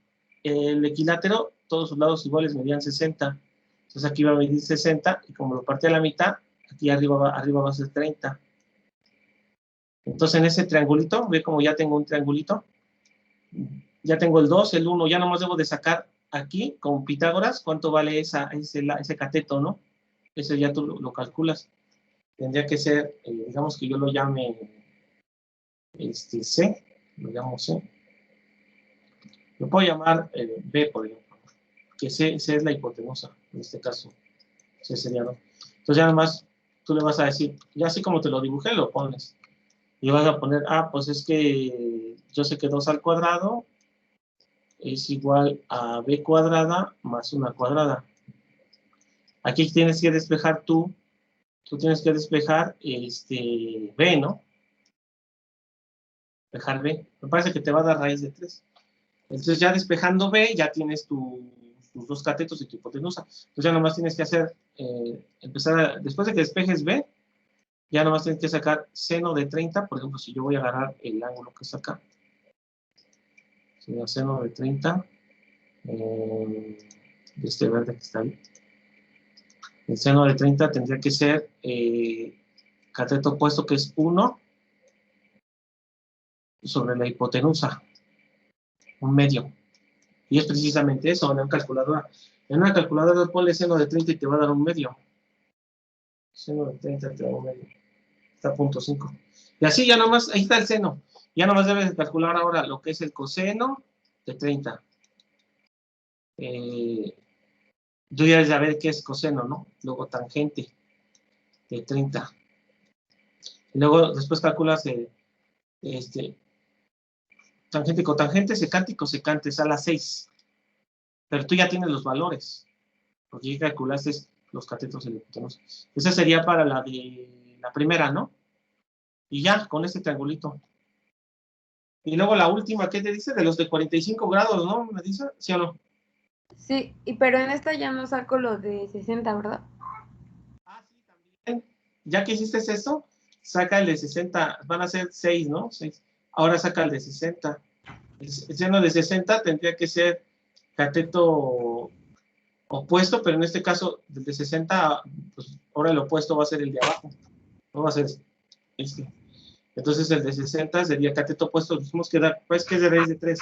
el equilátero, todos sus lados iguales medían 60. Entonces aquí va a medir 60, y como lo partí a la mitad, aquí arriba va a ser 30. Entonces en ese triangulito, ve como ya tengo un triangulito, ya tengo el 2, el 1, ya nomás debo de sacar aquí, con Pitágoras, cuánto vale ese cateto, ¿no? Ese ya tú lo calculas. Tendría que ser, digamos que yo lo llame C, lo llamo C. Lo puedo llamar B, por ejemplo, que C es la hipotenusa, en este caso. C sería 2. Entonces ya nomás tú le vas a decir, ya así como te lo dibujé, lo pones. Y vas a poner, pues es que yo sé que 2 al cuadrado es igual a B cuadrada más 1 cuadrada. Aquí tienes que despejar tú tienes que despejar B, ¿no? Despejar B. Me parece que te va a dar raíz de 3. Entonces ya despejando B, ya tienes tus dos catetos y tu hipotenusa. Entonces ya nomás tienes que hacer, después de que despejes B, ya nomás tienes que sacar seno de 30. Por ejemplo, si yo voy a agarrar el ángulo que está acá, sería seno de 30, de este verde que está ahí. El seno de 30 tendría que ser cateto opuesto, que es 1 sobre la hipotenusa, un medio. Y es precisamente eso, en una calculadora. En una calculadora ponle seno de 30 y te va a dar un medio. Seno de 30 te da un medio. Está 0.5. Y así ya nomás, ahí está el seno. Ya nomás debes calcular ahora lo que es el coseno de 30. Tú ya debes saber qué es coseno, ¿no? Luego tangente de 30. Y luego después calculas tangente, cotangente, secante y cosecante, es a las 6. Pero tú ya tienes los valores, porque ya calculaste los catetos y la hipotenusa. Esa sería para la de la primera, ¿no? Y ya, con este triangulito. Y luego la última, ¿qué te dice? De los de 45 grados, ¿no? ¿Me dice? ¿Sí o no? Sí, pero en esta ya no saco los de 60, ¿verdad? Sí, también. Ya que hiciste esto, saca el de 60. Van a ser 6, ¿no? 6. Ahora saca el de 60. El seno de 60 tendría que ser cateto opuesto, pero en este caso, el de 60, pues ahora el opuesto va a ser el de abajo. No va a ser este. Entonces el de 60 sería cateto opuesto. Dijimos que pues que es de raíz de 3.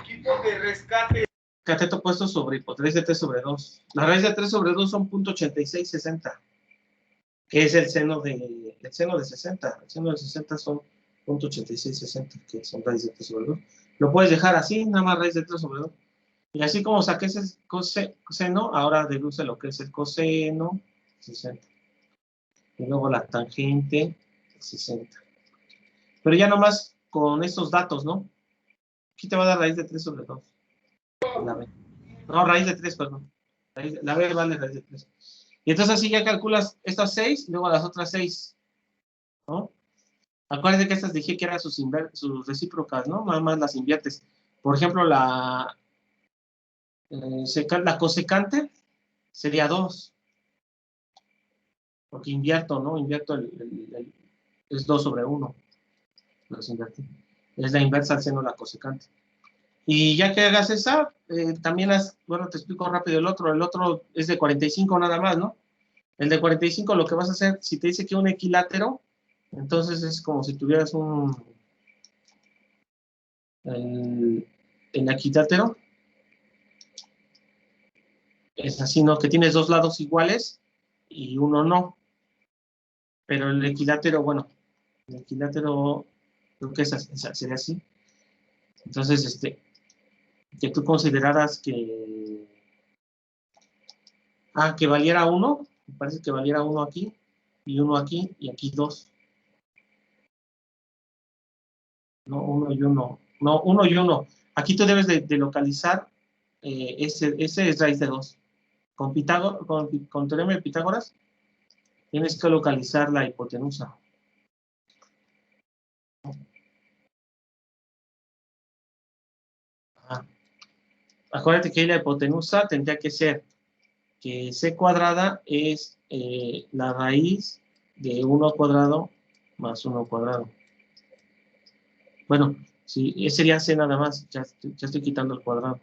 Equipo de rescate. Cateto opuesto sobre raíz de 3 sobre 2. La raíz de 3 sobre 2 son 0.8660. Que es el seno de 60. El seno de 60 son 0.8660, que son raíz de 3 sobre 2. Lo puedes dejar así, nada más raíz de 3 sobre 2. Y así como saqué ese coseno, ahora deduce lo que es el coseno, 60. Y luego la tangente, 60. Pero ya nomás con estos datos, ¿no? Aquí te va a dar raíz de 3 sobre 2. La B. No, raíz de 3, perdón. La B vale raíz de 3. Y entonces así ya calculas estas 6, y luego las otras 6, ¿no? Acuérdense que estas dije que eran sus recíprocas, ¿no? Nada más las inviertes. Por ejemplo, la cosecante sería 2. Porque invierto, ¿no? Invierto es 2 sobre 1. Los invertí. Es la inversa al seno de la cosecante. Y ya que hagas esa, también bueno, te explico rápido el otro. El otro es de 45 nada más, ¿no? El de 45 lo que vas a hacer, si te dice que un equilátero, entonces es como si tuvieras el equilátero. Es así, ¿no? Que tienes dos lados iguales y uno no. Pero el equilátero, bueno, El equilátero, creo que esa sería así. Entonces, que tú consideraras que valiera 1, me parece que valiera 1 aquí, y 1 aquí, y aquí 2. No, 1 y 1. No, 1 y 1. Aquí tú debes de localizar, ese es raíz de 2. Con teorema de Pitágoras, tienes que localizar la hipotenusa. Acuérdate que la hipotenusa tendría que ser que c cuadrada es la raíz de 1 cuadrado más 1 cuadrado. Bueno, sí, ese sería c nada más, ya estoy quitando el cuadrado.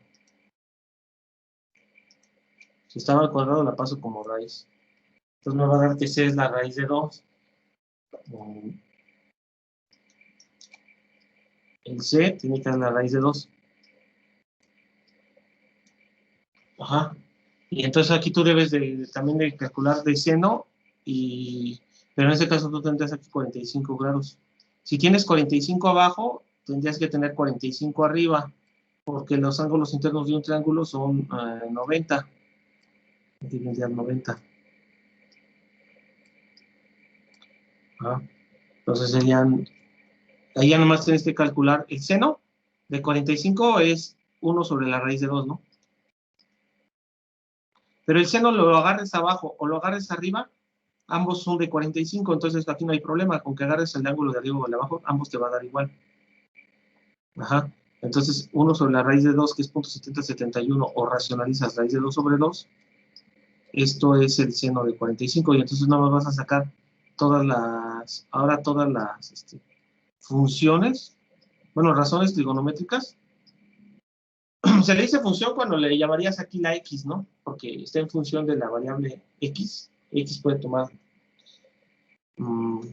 Si estaba al cuadrado la paso como raíz. Entonces me va a dar que c es la raíz de 2. El c tiene que dar la raíz de 2. Ajá. Y entonces aquí tú debes también de calcular de seno, pero en este caso tú tendrías aquí 45 grados. Si tienes 45 abajo, tendrías que tener 45 arriba, porque los ángulos internos de un triángulo son 90. Aquí tendrías 90. Entonces ahí ya nomás tienes que calcular el seno de 45 es 1 sobre la raíz de 2, ¿no? Pero el seno lo agarres abajo o lo agarres arriba, ambos son de 45, entonces aquí no hay problema, con que agarres el ángulo de arriba o de abajo, ambos te va a dar igual. Ajá. Entonces, 1 sobre la raíz de 2, que es 0.7071, o racionalizas raíz de 2 sobre 2, esto es el seno de 45, y entonces no vas a sacar todas las funciones, bueno, razones trigonométricas. Se le dice función cuando le llamarías aquí la x, ¿no? Porque está en función de la variable x. X puede tomar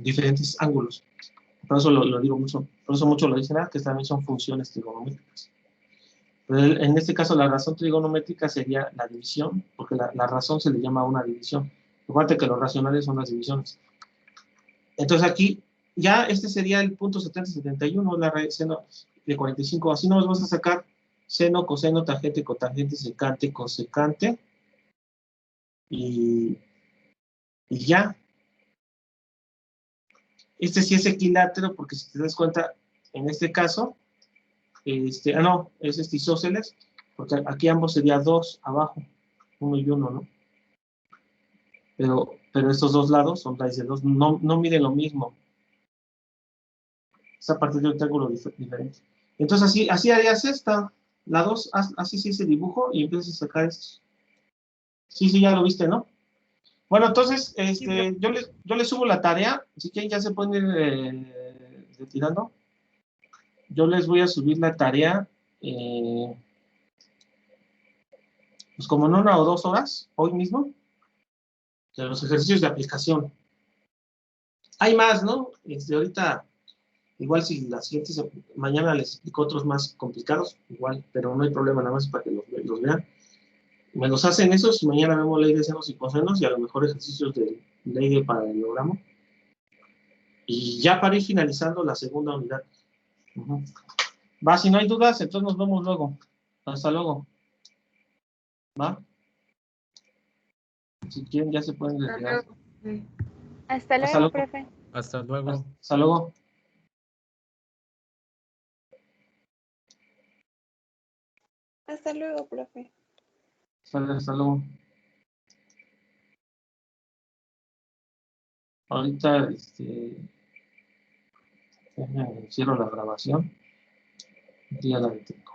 diferentes ángulos. Por eso lo digo mucho, por eso mucho lo dicen, que también son funciones trigonométricas. Pero en este caso la razón trigonométrica sería la división, porque la razón se le llama una división. Recuerda que los racionales son las divisiones. Entonces aquí, ya este sería el punto 7071, la raíz seno de 45. Así nos vamos a sacar seno, coseno, tangente, cotangente, secante, cosecante. Y ya. Este sí es equilátero, porque si te das cuenta, en este caso, no, es isósceles, porque aquí ambos sería 2 abajo, 1 y 1, ¿no? Pero estos dos lados son raíz de 2, no miden lo mismo. Es a partir de un triángulo diferente. Entonces así harías esta, la 2, así sí ese dibujo y empiezas a sacar estos. Sí, ya lo viste, ¿no? Bueno, entonces, yo les subo la tarea, si quieren ya se pueden ir retirando. Yo les voy a subir la tarea, pues como en 1 o 2 horas, hoy mismo, de los ejercicios de aplicación. Hay más, ¿no? Ahorita, igual si la siguiente mañana les explico otros más complicados, igual, pero no hay problema, nada más para que los vean. Me los hacen esos y mañana vemos ley de senos y cosenos y a lo mejor ejercicios de ley de paralelogramo. Y ya para ir finalizando la segunda unidad. Va, si no hay dudas, entonces nos vemos luego. Hasta luego. ¿Va? Si quieren ya se pueden retirar. Hasta luego, profe. Hasta luego. Hasta luego. Hasta luego, profe. Hasta luego. Ahorita, cierro la grabación. Ya la detengo.